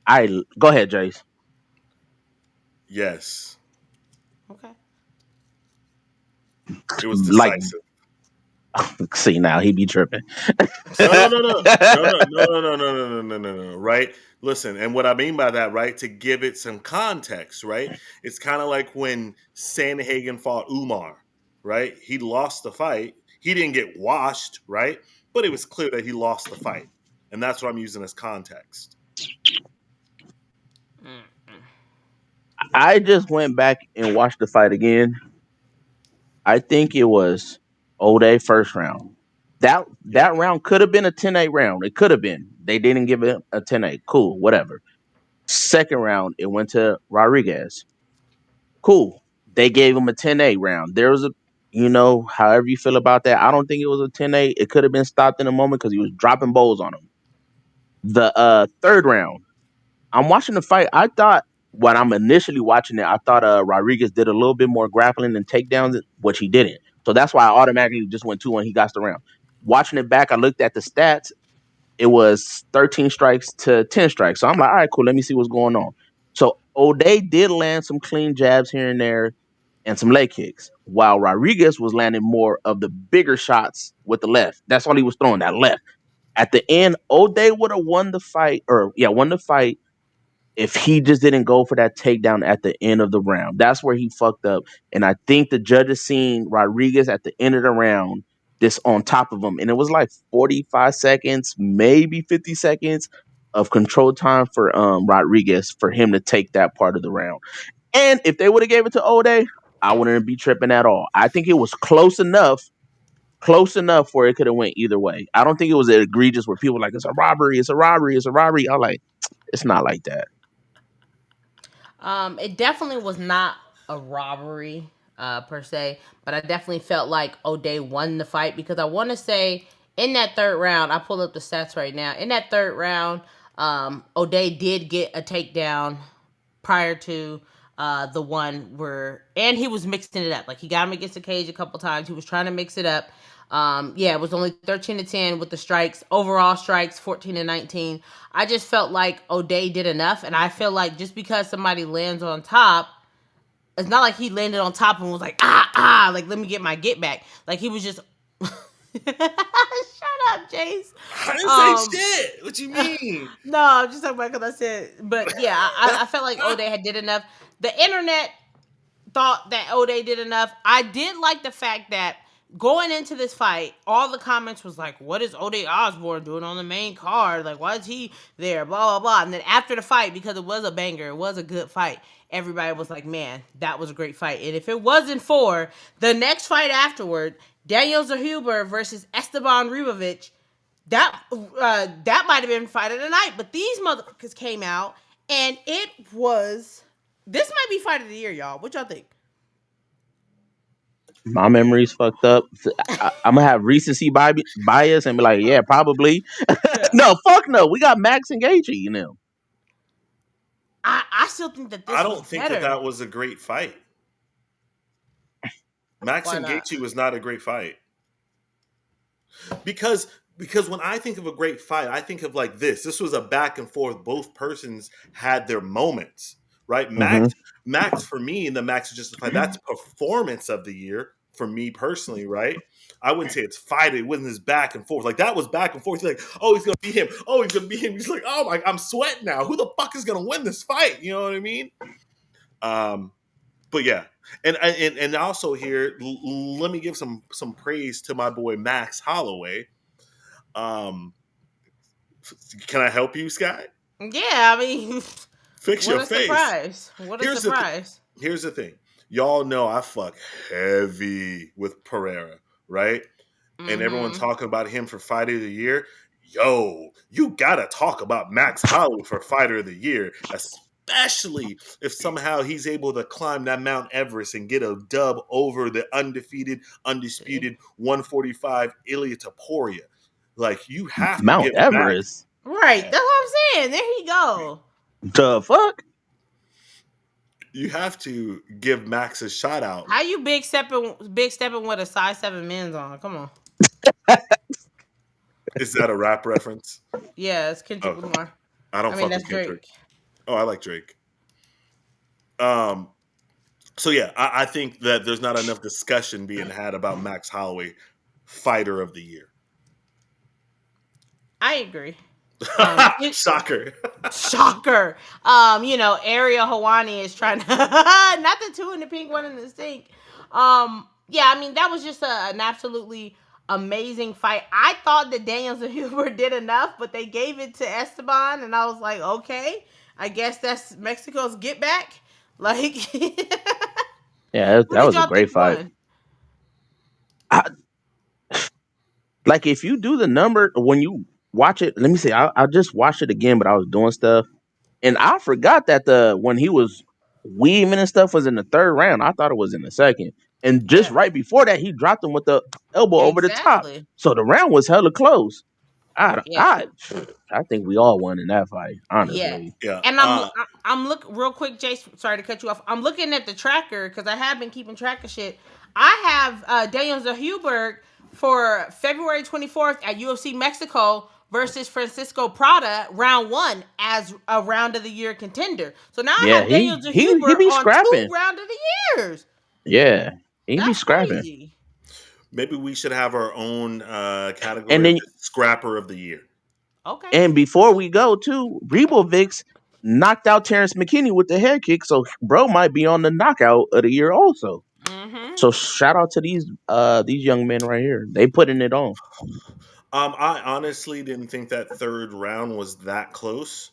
I go ahead, Jace. Yes. Okay. It was Like, decisive. see now he be tripping. No, no, no, no. No, no, no, no, no, no, no, no, no, no. Right? Listen, and what I mean by that, right, to give it some context, right? It's kind of like when Sandhagen fought Umar, right? He lost the fight. He didn't get washed, right? But it was clear that he lost the fight. And that's what I'm using as context. Mm-mm. I just went back and watched the fight again. I think it was Ode first round. Yep. That round could have been a 10-8 round. It could have been. They didn't give it a 10-8. Cool, whatever. Second round, it went to Rodriguez. Cool. They gave him a 10-8 round. There was a, however you feel about that. I don't think it was a 10-8. It could have been stopped in a moment because he was dropping bowls on him. The third round, I'm watching the fight. I thought when I'm initially watching it, I thought Rodriguez did a little bit more grappling and takedowns, which he didn't. So that's why I automatically just went 2 when he got the round. Watching it back, I looked at the stats. It was 13 strikes to 10 strikes. So I'm like, all right, cool. Let me see what's going on. So O'Day did land some clean jabs here and there and some leg kicks, while Rodriguez was landing more of the bigger shots with the left. That's all he was throwing, that left. At the end, O'Day would have won the fight, won the fight if he just didn't go for that takedown at the end of the round. That's where he fucked up. And I think the judges seen Rodriguez at the end of the round this on top of him. And it was like 45 seconds, maybe 50 seconds of control time for Rodriguez for him to take that part of the round. And if they would have gave it to Ode, I wouldn't be tripping at all. I think it was close enough where it could have went either way. I don't think it was egregious where people were like, it's a robbery, it's a robbery, it's a robbery. I'm like, it's not like that. It definitely was not a robbery per se, but I definitely felt like O'Day won the fight because I want to say In that third round, I pull up the stats right now. In that third round, Ode did get a takedown prior to the one where, and he was mixing it up. Like he got him against the cage a couple times. He was trying to mix it up. Yeah, it was only 13-10 with the strikes. Overall strikes 14-19. I just felt like Ode did enough, and I feel like just because somebody lands on top, it's not like he landed on top and was like like let me get my get back. Like he was just shut up, Jace. I didn't say shit. What you mean? No, I'm just talking about because I said, but yeah, I felt like Ode had did enough. The internet thought that Ode did enough. I did like the fact that going into this fight, all the comments was like, "What is Ode Osbourne doing on the main card? Like, why is he there?" Blah blah blah. And then after the fight, because it was a banger, it was a good fight. Everybody was like, "Man, that was a great fight." And if it wasn't for the next fight afterward, Daniel Zahuber versus Esteban Ribovic, that might have been fight of the night. But these motherfuckers came out, and it was. This might be fight of the year, y'all. What y'all think? My memory's fucked up. I'm gonna have recency bias and be like, yeah, probably. Yeah. No, fuck no. We got Max and Gaethje, you know. I still think that this I was don't think better. that was a great fight. Max Why and not? Gaethje was not a great fight. Because when I think of a great fight, I think of like this. This was a back and forth. Both persons had their moments, right? Mm-hmm. Max for me, and the Max is Justified. That's performance of the year for me personally, right? I wouldn't say it's fight. It wasn't this back and forth. Like that was back and forth. He's like, oh, he's gonna beat him. Oh, he's gonna beat him. He's like, oh my, I'm sweating now. Who the fuck is gonna win this fight? You know what I mean? But yeah, and also here, let me give some praise to my boy Max Holloway. Um, can I help you, Sky? Yeah, I mean, Fix what your a face. surprise! What a Here's surprise! here's the thing. Y'all know I fuck heavy with Pereira, right? And everyone Mm-hmm. talking about him for Fighter of the Year. Yo, you gotta talk about Max Holloway for Fighter of the Year, especially if somehow he's able to climb that Mount Everest and get a dub over the undisputed 145 Ilia Topuria. Like you have to Mount give Max. Everest. Right, that's what I'm saying. There you go. The fuck? You have to give Max a shout out. How you big stepping with a size 7 men's on? Come on. Is that a rap reference? Yeah, it's Kendrick Oh, Lamar. I don't I mean, fuck that's with Kendrick. Drake. Oh, I like Drake. Um, so yeah, I think that there's not enough discussion being had about Max Holloway, Fighter of the Year. I agree. Shocker. Shocker. Ariel Hawani is trying to not the two in the pink, one in the stink. Yeah, I mean that was just an absolutely amazing fight. I thought that Daniels and Huber did enough, but they gave it to Esteban, and I was like, okay, I guess that's Mexico's get back. Like, who Yeah, that did was a y'all great think fight. won? I, like if you do the number when you watch it, let me see. I just watched it again, but I was doing stuff, and I forgot that the when he was weaving and stuff was in the third round. I thought it was in the second, and just Yeah, right before that, he dropped him with the elbow over the top. exactly. So the round was hella close. I Yeah, I I think we all won in that fight, yeah. honestly. Yeah. And I'm look real quick, Jace. Sorry to cut you off. I'm looking at the tracker because I have been keeping track of shit. I have Daniel Zahuberg for February 24th at UFC Mexico versus Francisco Prada, round 1 as a round of the year contender. So now I Yeah, have Daniel he Zahuber be on 2 scrapping. round of the years. Yeah, he be That's scrapping. crazy. Maybe we should have our own And category of then just Scrapper of the Year. Okay. and before we go too, Rebovics knocked out Terrence McKinney with the head kick, so bro might be on the knockout of the year also. Mm-hmm. So shout out to these young men right here. They putting it on. I honestly didn't think that third round was that close.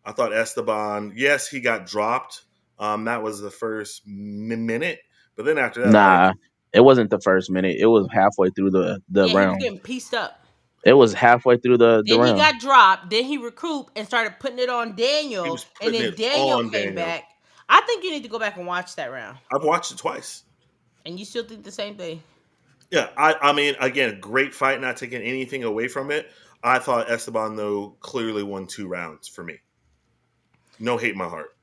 I thought Esteban, yes, he got dropped. That was the first minute, but then after that, like Nah, it wasn't the first minute. It was halfway through the Yeah, he was round. getting pieced up. It was halfway through the Then he round. got dropped. Then he recouped and started putting it on he Daniel. was And putting then it Daniel on came Daniel. back. I think you need to go back and watch that round. I've watched it twice. And you still think the same thing. Yeah, I mean, again, great fight, not taking anything away from it. I thought Esteban, though, clearly won 2 rounds for me. No hate in my heart.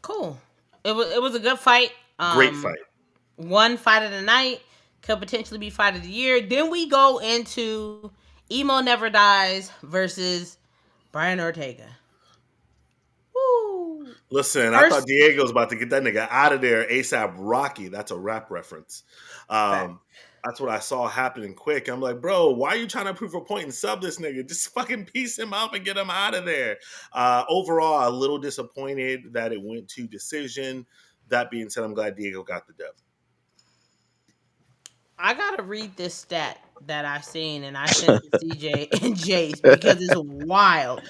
Cool. It was a good fight. Great fight. One fight of the night could potentially be fight of the year. Then we go into Emo Never Dies versus Brian Ortega. Woo! Listen, I thought First Diego was about to get that nigga out of there ASAP Rocky. That's a rap reference. fact. That's what I saw happening quick. I'm like, bro, why are you trying to prove a point and sub this nigga? Just fucking piece him up and get him out of there. Overall, a little disappointed that it went to decision. That being said, I'm glad Diego got the dub. I gotta read this stat that I seen and I sent to CJ and Jace because it's wild.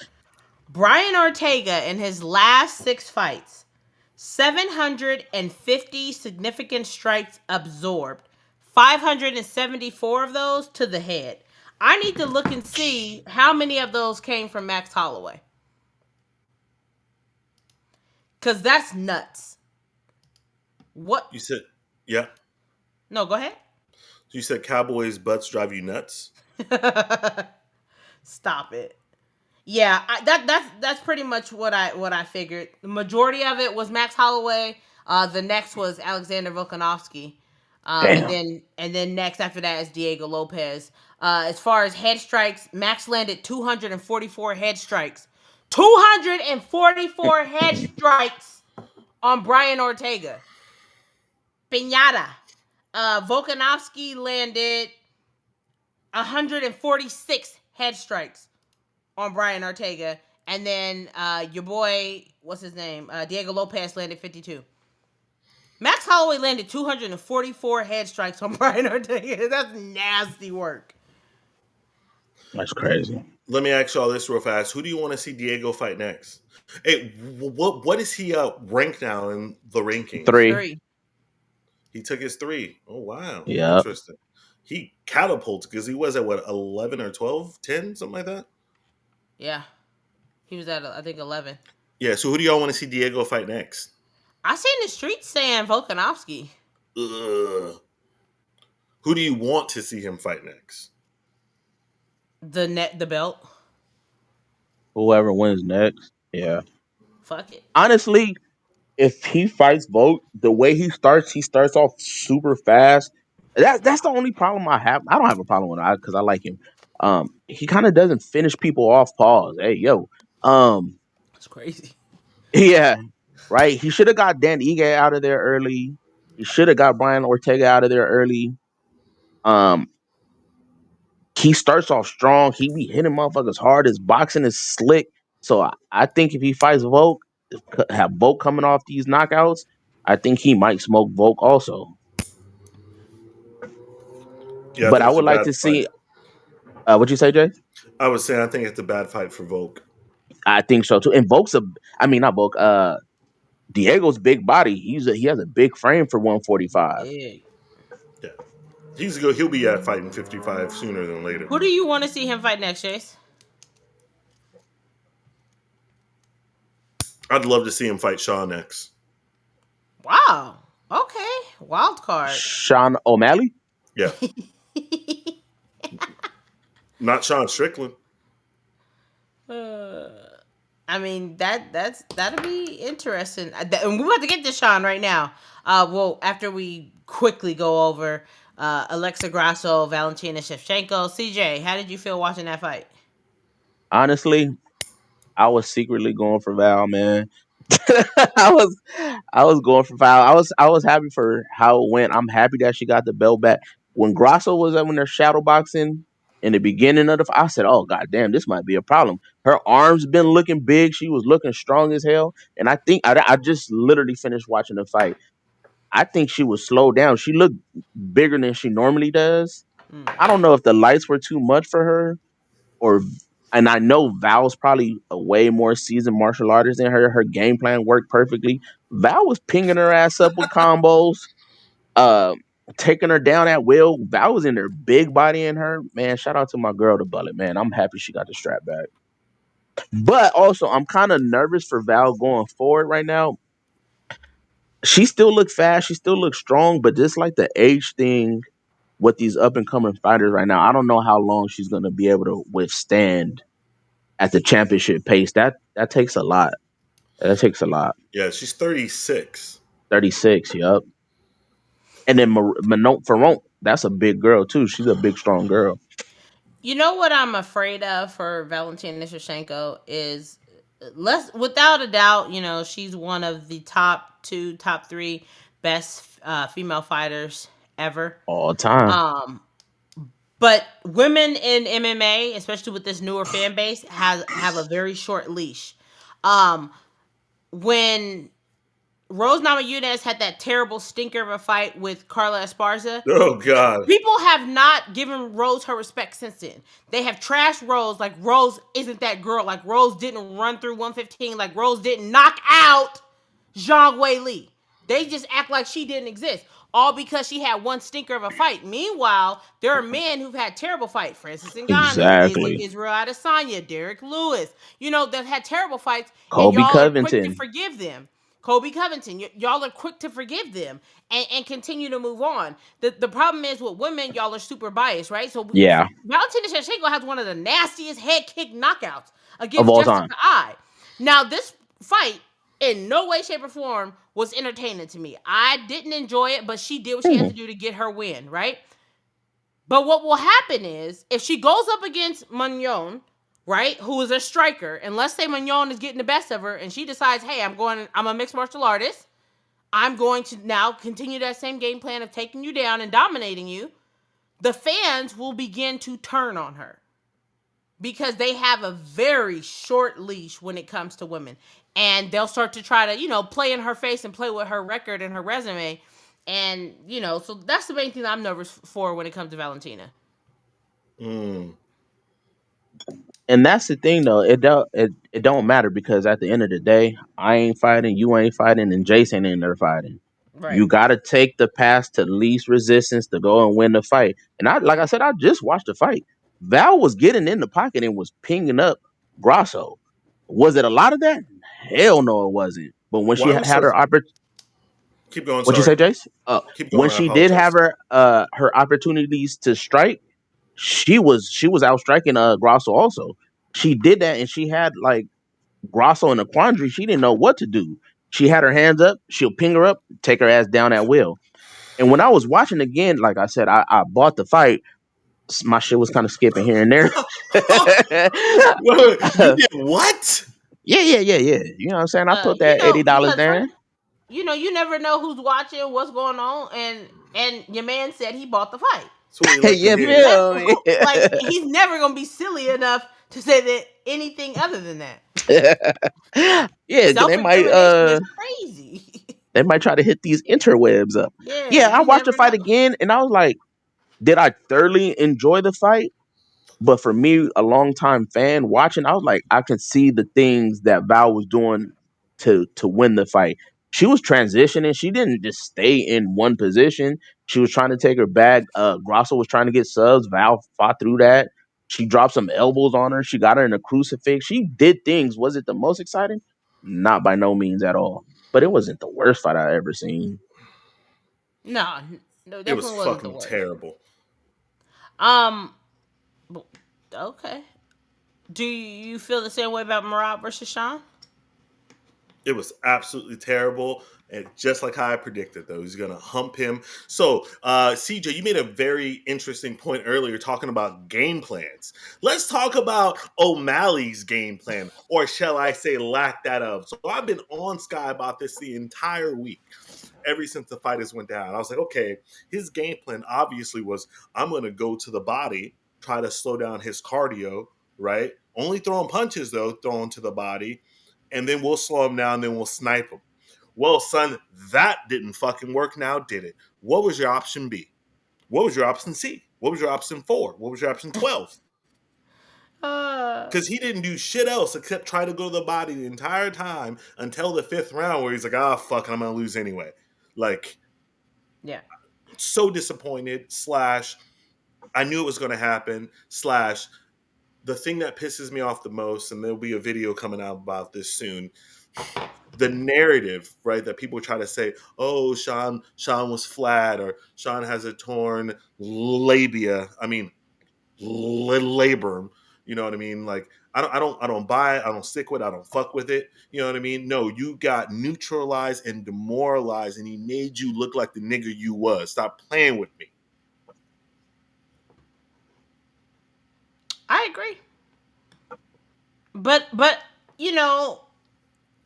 Brian Ortega in his last 6 fights, 750 significant strikes absorbed, 574 of those to the head. I need to look and see how many of those came from Max Holloway. Because that's nuts. What? You said, yeah. No, go ahead. You said Cowboys' butts drive you nuts? Stop it. Yeah, that's pretty much what I figured. The majority of it was Max Holloway. The next was Alexander Volkanovski, Damn. and then next after that is Diego Lopez. As far as head strikes, Max landed 244 head strikes. 244 head strikes on Brian Ortega. Piñata. Volkanovski landed 146 head strikes on Brian Ortega. And then your boy, what's his name? Diego Lopez landed 52. Max Holloway landed 244 head strikes on Brian Ortega. That's nasty work. That's crazy. Let me ask y'all this real fast. Who do you want to see Diego fight next? Hey, what is he ranked now in the rankings? 3. 3. He took his 3. Oh, wow. Yeah. Interesting. He catapulted because he was at, what, 11 or 12, 10, something like that? Yeah. He was at, I think, 11. Yeah, so who do y'all want to see Diego fight next? I seen the streets saying Volkanovski. Ugh. Who do you want to see him fight next? The belt. Whoever wins next. Yeah. Fuck it. Honestly, if he fights Vogt, the way he starts off super fast. That's the only problem I have. I don't have a problem with it because I like him. He kind of doesn't finish people off. Pause. Hey, yo. That's crazy. Yeah, right. He should have got Dan Ige out of there early. He should have got Brian Ortega out of there early. Um, he starts off strong. He be hitting motherfuckers hard. His boxing is slick. So I think if he fights Volk, have Volk coming off these knockouts, I think he might smoke Volk also. Yeah, I But think I it's a would like bad to fight. see. What you say, Jay? I was saying I think it's a bad fight for Volk. I think so too. And Volk's I mean not Volk. Diego's big body. He has a big frame for 145. Big. Yeah. He'll be at fighting 55 sooner than later. Who do you want to see him fight next, Chase? I'd love to see him fight Shaw next. Wow. Okay. Wild card. Sean O'Malley. Yeah. Not Sean Strickland. I mean that'll be interesting. And we're about to get to Sean right now. Well, after we quickly go over Alexa Grasso, Valentina Shevchenko. CJ, how did you feel watching that fight? Honestly, I was secretly going for Val, man. I was I was going for Val. I was happy for how it went. I'm happy that she got the belt back. When Grasso was up when they're shadow boxing in the beginning of the fight, I said, "Oh god damn, this might be a problem." Her arms been looking big. She was looking strong as hell. And I think I just literally finished watching the fight. I think she was slowed down. She looked bigger than she normally does. Mm. I don't know if the lights were too much for her or and I know Val's probably a way more seasoned martial artist than her. Her game plan worked perfectly. Val was pinging her ass up with combos, uh, taking her down at will. Val was in there, big body in her. Man, shout out to my girl, the Bullet. Man, I'm happy she got the strap back. But also, I'm kind of nervous for Val going forward right now. She still look fast. She still looks strong, but just like the age thing, with these up and coming fighters right now. I don't know how long she's going to be able to withstand at the championship pace. That takes a lot. That takes a lot. Yeah, she's 36. 36, yep. And then Manon Ferront, that's a big girl too. She's a big, strong girl. You know what I'm afraid of for Valentina Shevchenko is less without a doubt, she's one of the top 2, top 3 best female fighters ever. All time. Um but women in MMA, especially with this newer fan base, have a very short leash. Um when Rose Namajunas had that terrible stinker of a fight with Carla Esparza, Oh God. people have not given Rose her respect since then. They have trashed Rose like Rose isn't that girl. Like Rose didn't run through 115. Like Rose didn't knock out Zhang Wei Li. They just act like she didn't exist. All because she had one stinker of a fight. Meanwhile, there are men who've had terrible fights. Francis Ngannou, Exactly. Israel Adesanya, Derek Lewis, that had terrible fights, and Kobe y'all are quick to Covington. forgive them. Kobe Covington, y'all are quick to forgive them and continue to move on. The problem is with women, y'all are super biased, right? So Yeah, Valentina Shevchenko has one of the nastiest head kick knockouts of against all Jessica time. Eye. Now, this fight in no way, shape, or form was entertaining to me. I didn't enjoy it, but she did what she had to do to get her win, right? But what will happen is if she goes up against Mignon, right, who is a striker, and let's say Mignon is getting the best of her, and she decides, hey, I'm a mixed martial artist. I'm going to now continue that same game plan of taking you down and dominating you. The fans will begin to turn on her because they have a very short leash when it comes to women. And they'll start to try to, play in her face and play with her record and her resume. And, so that's the main thing I'm nervous for when it comes to Valentina. Mm. And that's the thing though. It don't matter because at the end of the day, I ain't fighting, you ain't fighting, and Jason ain't there fighting. Right. You got to take the path to least resistance to go and win the fight. And like I said, I just watched the fight. Val was getting in the pocket and was pinging up Grasso. Was it a lot of that? Hell no, it wasn't. But when she Why was had so? her opportunity, Keep going. what you Sorry. say, Jace? Keep When going. I she did have apologize. her opportunities to strike, she was out striking Grasso also. She did that and she had like Grasso in a quandary. She didn't know what to do. She had her hands up. She'll ping her up, take her ass down at will. And when I was watching again, like I said, I bought the fight. My shit was kind of skipping here and there. Wait, you did what? Yeah. You know what I'm saying? I put that $80 Because down. you never know who's watching, what's going on, and your man said he bought the fight. That's what we like to Yeah, hear. feel me? Like he's never gonna be silly enough to say that anything other than that. Yeah, Self incrimination is crazy. they might try to hit these interwebs up. Yeah, Yeah, I you watched the never fight know. again and I was like, did I thoroughly enjoy the fight? But for me, a longtime fan watching, I was like, I can see the things that Val was doing to win the fight. She was transitioning. She didn't just stay in one position. She was trying to take her back. Grosso was trying to get subs. Val fought through that. She dropped some elbows on her. She got her in a crucifix. She did things. Was it the most exciting? Not by no means at all. But it wasn't the worst fight I ever seen. No, no, It was definitely wasn't the fucking worst. terrible. Um, okay. Do you feel the same way about Merab versus Sean? It was absolutely terrible. And just like how I predicted, though, he's going to hump him. So, CJ, you made a very interesting point earlier talking about game plans. Let's talk about O'Malley's game plan, or shall I say, lack that of. So, I've been on Sky about this the entire week, ever since the fighters went down. I was like, okay, his game plan obviously was I'm going to go to the body, try to slow down his cardio, right? Only throwing punches, though, throwing to the body, and then we'll slow him down, then we'll snipe him. Well, son, that didn't fucking work now, did it? What was your option B? What was your option C? What was your option 4? What was your option 12? Uh, Because he didn't do shit else except try to go to the body the entire time until the 5th round where he's like, fuck it, I'm going to lose anyway. Like, yeah. so disappointed, slash, I knew it was going to happen, slash, the thing that pisses me off the most, and there'll be a video coming out about this soon, the narrative, right, that people try to say, oh, Sean was flat, or Sean has a torn labia. I mean, labrum. You know what I mean? Like, I don't buy it. I don't stick with it. I don't fuck with it. You know what I mean? No, you got neutralized and demoralized, and he made you look like the nigga you was. Stop playing with me. I agree. But you know,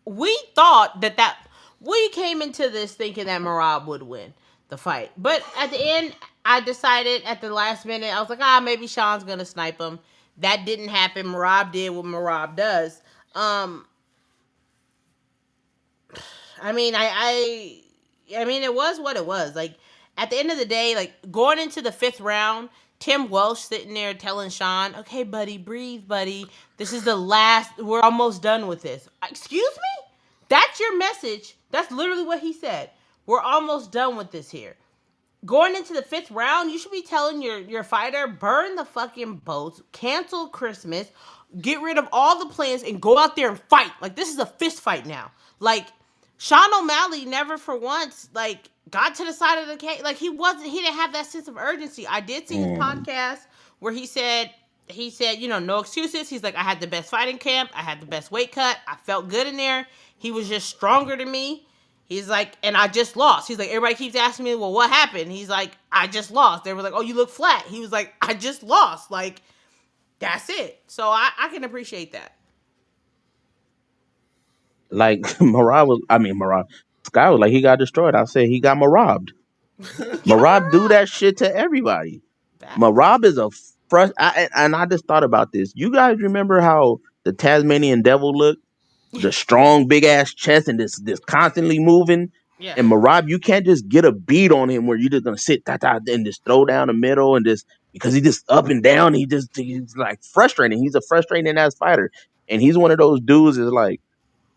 we thought that we came into this thinking that Merab would win the fight, but at the end, I decided at the last minute, I was like, maybe Sean's gonna snipe him. That didn't happen. Merab did what Merab does. Um, I mean, I mean, it was what it was. Like at the end of the day, like going into the fifth round, Tim Welsh sitting there telling Sean, "Okay, buddy, breathe, buddy. This is the last. We're almost done with this." Excuse me? That's your message. That's literally what he said. We're almost done with this here. Going into the fifth round, you should be telling your fighter, burn the fucking boats, cancel Christmas, get rid of all the plans, and go out there and fight. Like this is a fist fight now. Like Sean O'Malley never for once like got to the side of the cage. Like he didn't have that sense of urgency. I did see his podcast where he said, no excuses. He's like, I had the best fighting camp. I had the best weight cut. I felt good in there. He was just stronger than me. He's like, and I just lost. He's like, everybody keeps asking me, well, what happened? He's like, I just lost. They were like, oh, you look flat. He was like, I just lost. Like, that's it. So I can appreciate that. Like Marab. Sky was like he got destroyed. I said he got Marab. Give him Marab do a rub. that shit to everybody. Facts. Marab is a and I just thought about this. You guys remember how the Tasmanian devil looked? The strong big ass chest and this constantly moving. Yeah. And Marab, you can't just get a beat on him where you're just gonna sit and just throw down the middle and just because he just up and down, he's like frustrating. He's a frustrating ass fighter. And he's one of those dudes is like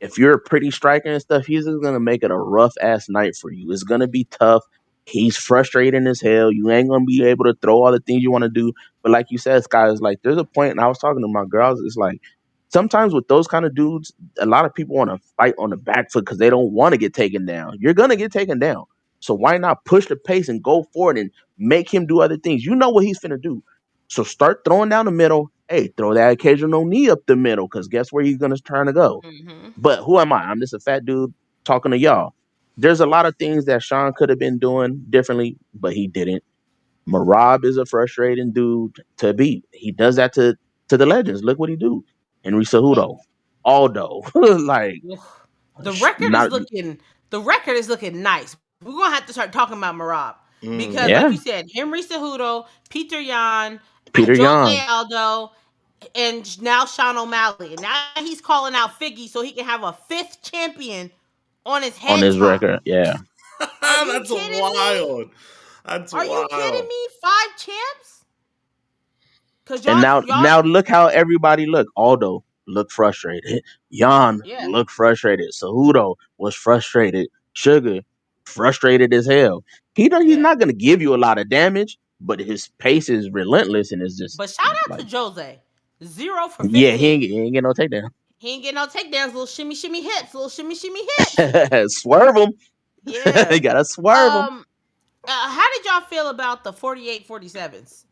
if you're a pretty striker and stuff, he's just gonna make it a rough ass night for you. It's gonna be tough. He's frustrating as hell. You ain't gonna be able to throw all the things you want to do. But like you said, Sky, is like there's a point, and I was talking to my girls. It's like sometimes with those kind of dudes, a lot of people want to fight on the back foot because they don't want to get taken down. You're gonna get taken down. So why not push the pace and go forward and make him do other things? You know what he's finna do. So start throwing down the middle. Hey, throw that occasional knee up the middle because guess where he's gonna try to go. Mm-hmm. But who am I? I'm just a fat dude talking to y'all. There's a lot of things that Sean could have been doing differently, but he didn't. Marab is a frustrating dude to beat. He does that to the legends. Look what he do. Henry And Cejudo, Aldo, like ugh, the record is not looking the record is looking nice. We're gonna have to start talking about Merab because, Mm. like yeah. you said, Henry Cejudo, Peter Yan, Peter Jose Yan Aldo, and now Sean O'Malley. And now he's calling out Figgy so he can have a fifth champion on his on head his top. record. Yeah, Are you That's kidding me? wild. That's Are you kidding wild. me? Five champs? Cause and y'all, now look how everybody look. Aldo looked frustrated. Yan yeah, looked frustrated. Cejudo was frustrated. Sugar frustrated as hell. He's yeah. not gonna give you a lot of damage, but his pace is relentless and it's just But shout out like to Jose, 0 for yeah, 15. he ain't get no takedown. He ain't getting no takedowns. Little shimmy, shimmy hips. Little shimmy, shimmy hips. Swerve him. You Yeah. gotta swerve him. How did y'all feel about the 48-47s?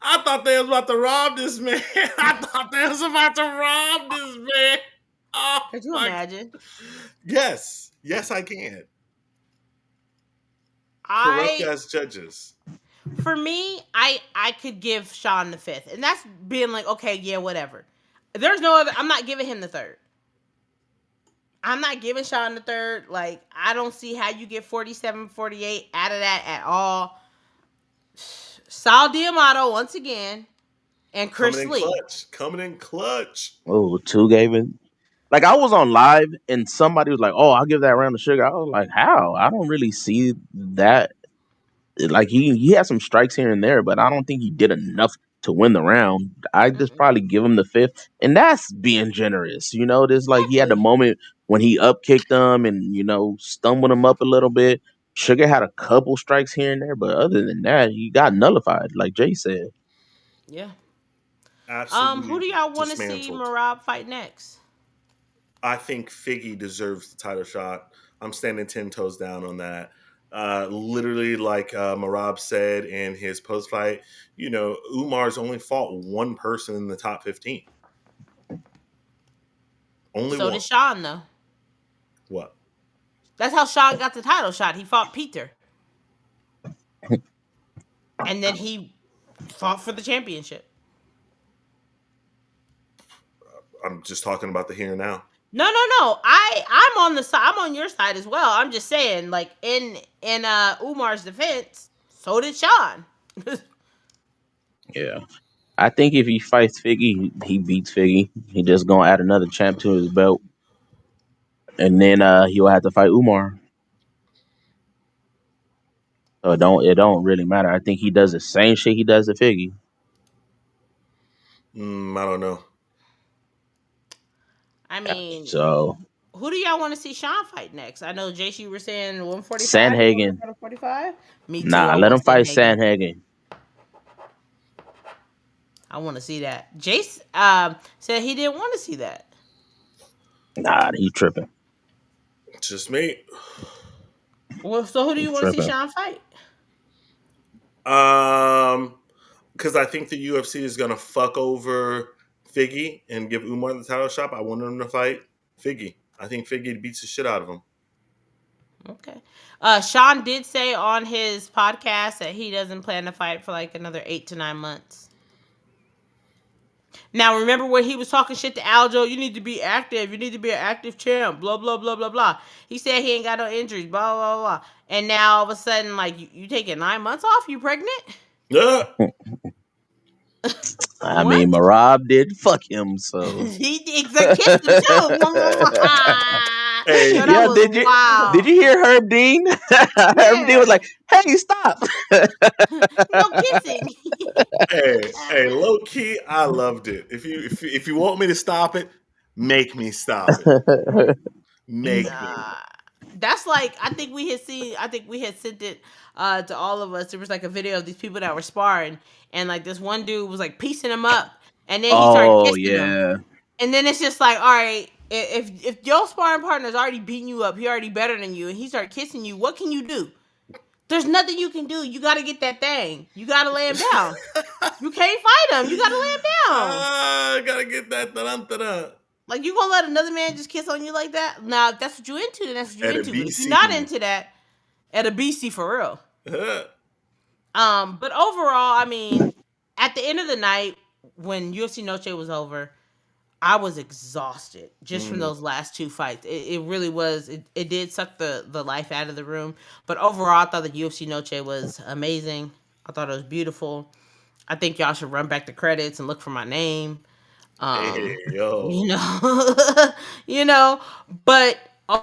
I thought they was about to rob this man. I thought they was about to rob this man. Oh Could you my! imagine? Yes, yes, I can. Correct I as judges. For me, I could give Sean the fifth, and that's being like, okay, yeah, whatever. There's no other. I'm not giving him the third. I'm not giving Sean the third. Like, I don't see how you get 47-48 out of that at all. Sal Diamato once again, and Coming Chris in Lee. clutch. Coming in clutch. Oh, two gave it. Like I was on live and somebody was like, "Oh, I'll give that round to Sugar." I was like, "How? I don't really see that." Like he had some strikes here and there, but I don't think he did enough to win the round. I just Mm-mm. probably give him the fifth, and that's being generous. There's like he had the Exactly. moment when he up kicked him and stumbled him up a little bit. Sugar had a couple strikes here and there, but other than that, he got nullified, like Jay said. Yeah. Who Absolutely do y'all want to see dismantled. Merab fight next? I think Figgy deserves the title shot. I'm standing 10 toes down on that. Literally, like Merab said in his post fight, Umar's only fought one person in the top 15. Only So one. did Sean though. What? That's how Sean got the title shot. He fought Peter, and then he fought for the championship. I'm just talking about the here and now. No. I'm on the side. I'm on your side as well. I'm just saying, like in Umar's defense, so did Sean. Yeah. I think if he fights Figgy, he beats Figgy. He just gonna add another champ to his belt, and then he'll have to fight Umar. So it don't really matter. I think he does the same shit he does to Figgy. I don't know. I mean, So who do y'all want to see Sean fight next? I know JC, you were saying 145. You want to Sandhagen, go to 45? Me too. nah, I let want him fight Sandhagen. Sandhagen. I want to see that. Jace said he didn't want to see that. Nah, he tripping. Just me. Well, so who do He you want to see tripping. Sean fight? Because I think the UFC is gonna fuck over Figgy and give Umar the title shot. I want him to fight Figgy. I think Figgy beats the shit out of him. Okay. Sean did say on his podcast that he doesn't plan to fight for like another 8 to 9 months. Now, remember when he was talking shit to Aljo? You need to be active. You need to be an active champ. Blah, blah, blah, blah, blah. He said he ain't got no injuries. Blah, blah, blah. And now all of a sudden, like, you taking 9 months off? You pregnant? Yeah. I What? mean, Marab did fuck him, so He kissed him too. Hey, Yo, that yeah. was Did wild. you hear Herb Dean? Herb Dean was Yeah. like, "Hey, stop!" No kissing. hey, low key, I loved it. If you want me to stop it, make me stop it. Make me. Nah. That's like I think we had sent it to all of us. There was like a video of these people that were sparring, and like this one dude was like piecing him up, and then he started Oh kissing him. yeah. And then it's just like, all right, if your sparring partner's already beating you up, he already better than you, and he started kissing you, what can you do? There's nothing you can do. You gotta get that thing. You gotta lay him down. You can't fight him. You gotta lay him down. I gotta get that da-dun-da-dun. Like, you gonna let another man just kiss on you like that? Now, if that's what you into, then that's what you At a into. But if you're not BC. into that, at a BC for real. But overall, I mean, at the end of the night, when UFC Noche was over, I was exhausted just from those last two fights. It really was. It did suck the life out of the room. But overall, I thought the UFC Noche was amazing. I thought it was beautiful. I think y'all should run back the credits and look for my name. Hey, You yo. know, you know. But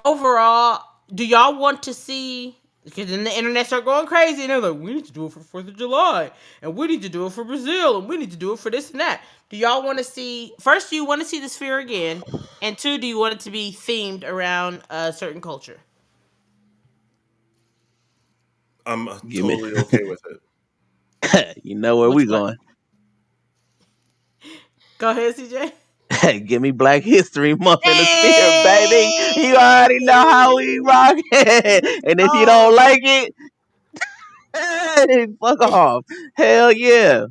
overall, do y'all want to see? Because then the internet start going crazy, and they're like, "We need to do it for 4th of July, and we need to do it for Brazil, and we need to do it for this and that." Do y'all want to see? First, do you want to see the Sphere again? And two, do you want it to be themed around a certain culture? I'm Give me. totally okay with it. You know where Which we one? going? Go ahead, CJ. Hey, give me Black History Month in the Sphere, baby. You Hey! already know how we rock it. And if you don't Oh, like it, hey, fuck off. Hell yeah.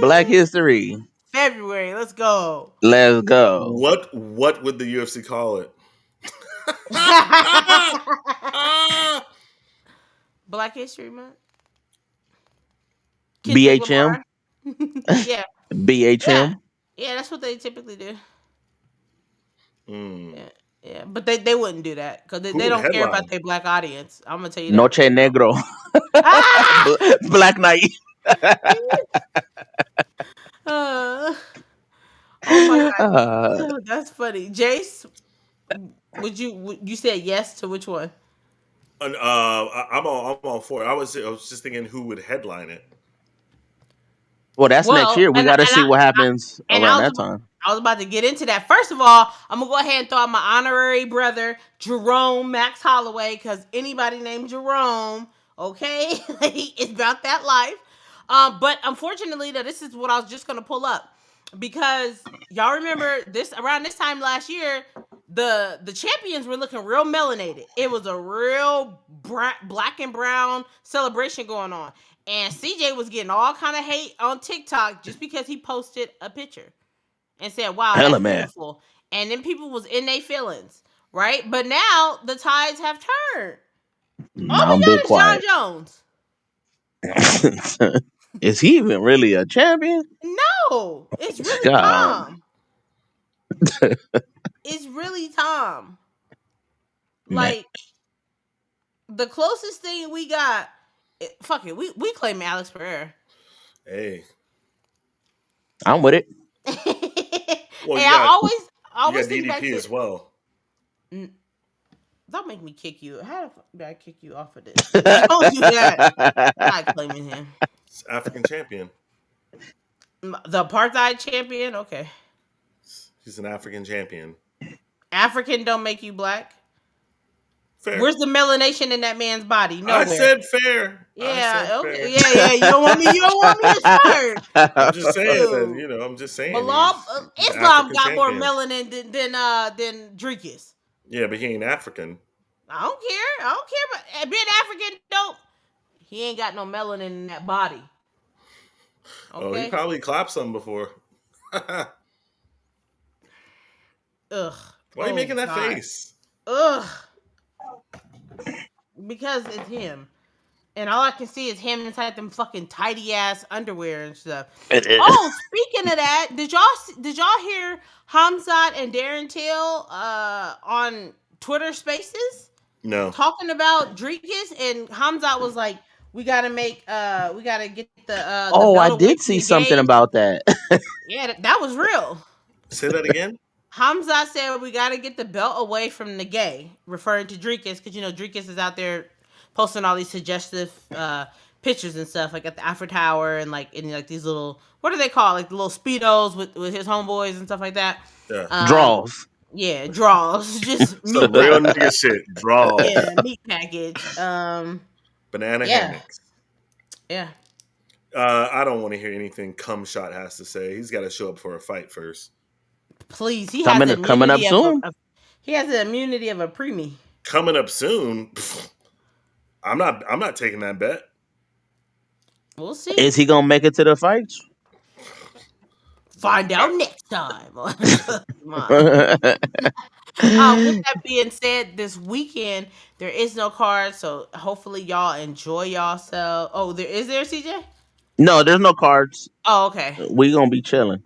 Black History. February. Let's go. Let's go. What would the UFC call it? Ah! Black History Month. Kendrick BHM. Lamar. Yeah, yeah, BHM. yeah. That's what they typically do. Mm. Yeah, yeah. But they wouldn't do that because Who they would don't care about headline? their black audience. I'm gonna tell you that Noche right now. Negro. Ah! Black Knight. Uh, oh my Uh, god, that's funny. Jace, would you say yes to which one? I'm all for it. I was just thinking who would headline it. well, that's next Well, year. We got to see what happens and around that time. I was about to get into that. First of all, I'm gonna go ahead and throw out my honorary brother Jerome Max Holloway because anybody named Jerome, okay, it's about that life. But unfortunately, though, this is what I was just gonna pull up because y'all remember this around this time last year. the champions were looking real melanated. It was a real black and brown celebration going on, and CJ was getting all kind of hate on TikTok just because he posted a picture and said, "Wow, Hella that's man. beautiful," and then people was in their feelings, right? But now the tides have turned. All Now I'm big we got quiet. is John Jones. Is he even really a champion? No, it's really God. Tom. It's really Tom. Man, Like the closest thing we got. Fuck it, we claim Alex Pereira. Hey, I'm with it. Hey, well, I you got always think back DDP to. as well. Don't make me kick you. How the fuck did I kick you off of this? Don't do that. Not claiming him. It's African champion. The apartheid champion. Okay. He's an African champion. African don't make you black. Fair. Where's the melanation in that man's body? Nowhere. I said fair. Yeah. Okay. Yeah. You don't want me. You don't want me to start. I'm just saying that. Dude. I'm just saying. He's an Islam African got more champion. melanin than Drinkus. Yeah, but he ain't African. I don't care. I don't care about being African. Don't. He ain't got no melanin in that body. Okay. Oh, he probably clapped some before. Ugh. Why are you making that face? Ugh. Because it's him. And all I can see is him inside them fucking tidy ass underwear and stuff. Oh, speaking of that, did y'all hear Hamzat and Darren Till on Twitter Spaces No. talking about Drinkus? And Hamzat was like, we gotta get the Oh, belt I away did from see the something gays. about that. Yeah, that was real. Say that again. Hamzat said we got to get the belt away from the gay, referring to Drinkus, because Drinkus is out there posting all these suggestive pictures and stuff, like at the Eiffel Tower and like in like these little, what do they call it? Like the little speedos with his homeboys and stuff like that. Yeah. Draws. Yeah, draws, just meat. Some real nigga shit. Draw. Yeah, meat package. Banana Yeah. hammocks. Yeah. I don't want to hear anything Cum Shot has to say. He's got to show up for a fight first. Please, he Coming has up soon. He has the immunity of a preemie. Coming up soon. I'm not taking that bet. We'll see. Is he gonna make it to the fights? Find out next time. With that being said, this weekend there is no card, so hopefully y'all enjoy yourself. Oh, is there CJ? No, there's no cards. Oh, okay. We gonna be chilling.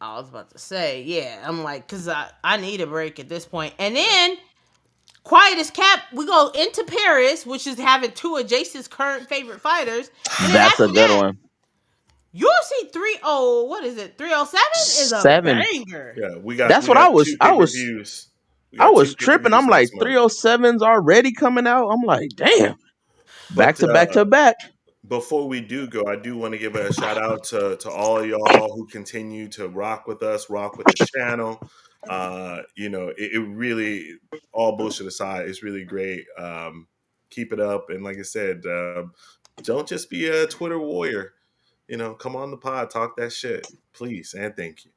I was about to say, yeah. I'm like, cause I need a break at this point. And then, quiet as cap, we go into Paris, which is having two of JACE's current favorite fighters. And That's a good one. UFC 307 is a banger. Yeah, we got. That's we what got I was. two I was. pay-per-views. I was tripping. I'm like 307's already coming out. I'm like, damn. Back to back. Before we do go, I do want to give a shout out to all of y'all who continue to rock with us, rock with the channel. It really, all bullshit aside, it's really great. Keep it up, and like I said, don't just be a Twitter warrior. Come on the pod, talk that shit, please, and thank you.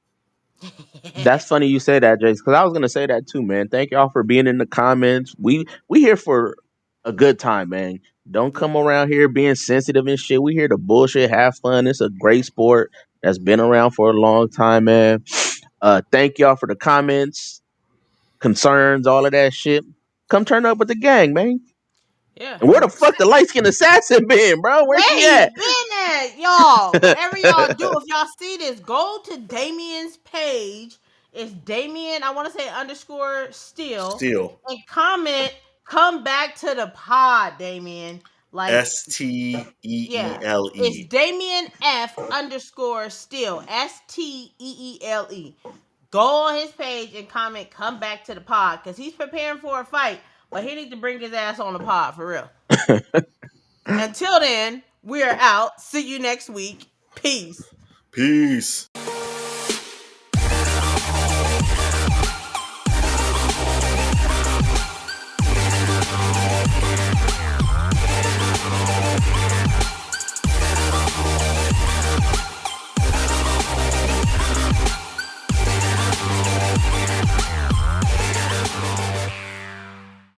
That's funny you say that, Jace, because I was gonna say that too, man. Thank y'all for being in the comments. We here for a good time, man. Don't come around here being sensitive and shit. We here to bullshit, have fun. It's a great sport that's been around for a long time, man. Thank y'all for the comments, concerns, all of that shit. Come turn up with the gang, man. Yeah. And where the fuck the light skinned assassin been, bro? Where she at? Been at, y'all. Whatever y'all do, if y'all see this, go to Damien's page. It's Damien, I want to say _Steele. And comment, come back to the pod, Damien. Like STEELE. It's Damien F_Steele. STEELE. Go on his page and comment, come back to the pod. Because he's preparing for a fight. But he needs to bring his ass on the pod for real. Until then, we're out. See you next week. Peace. Peace.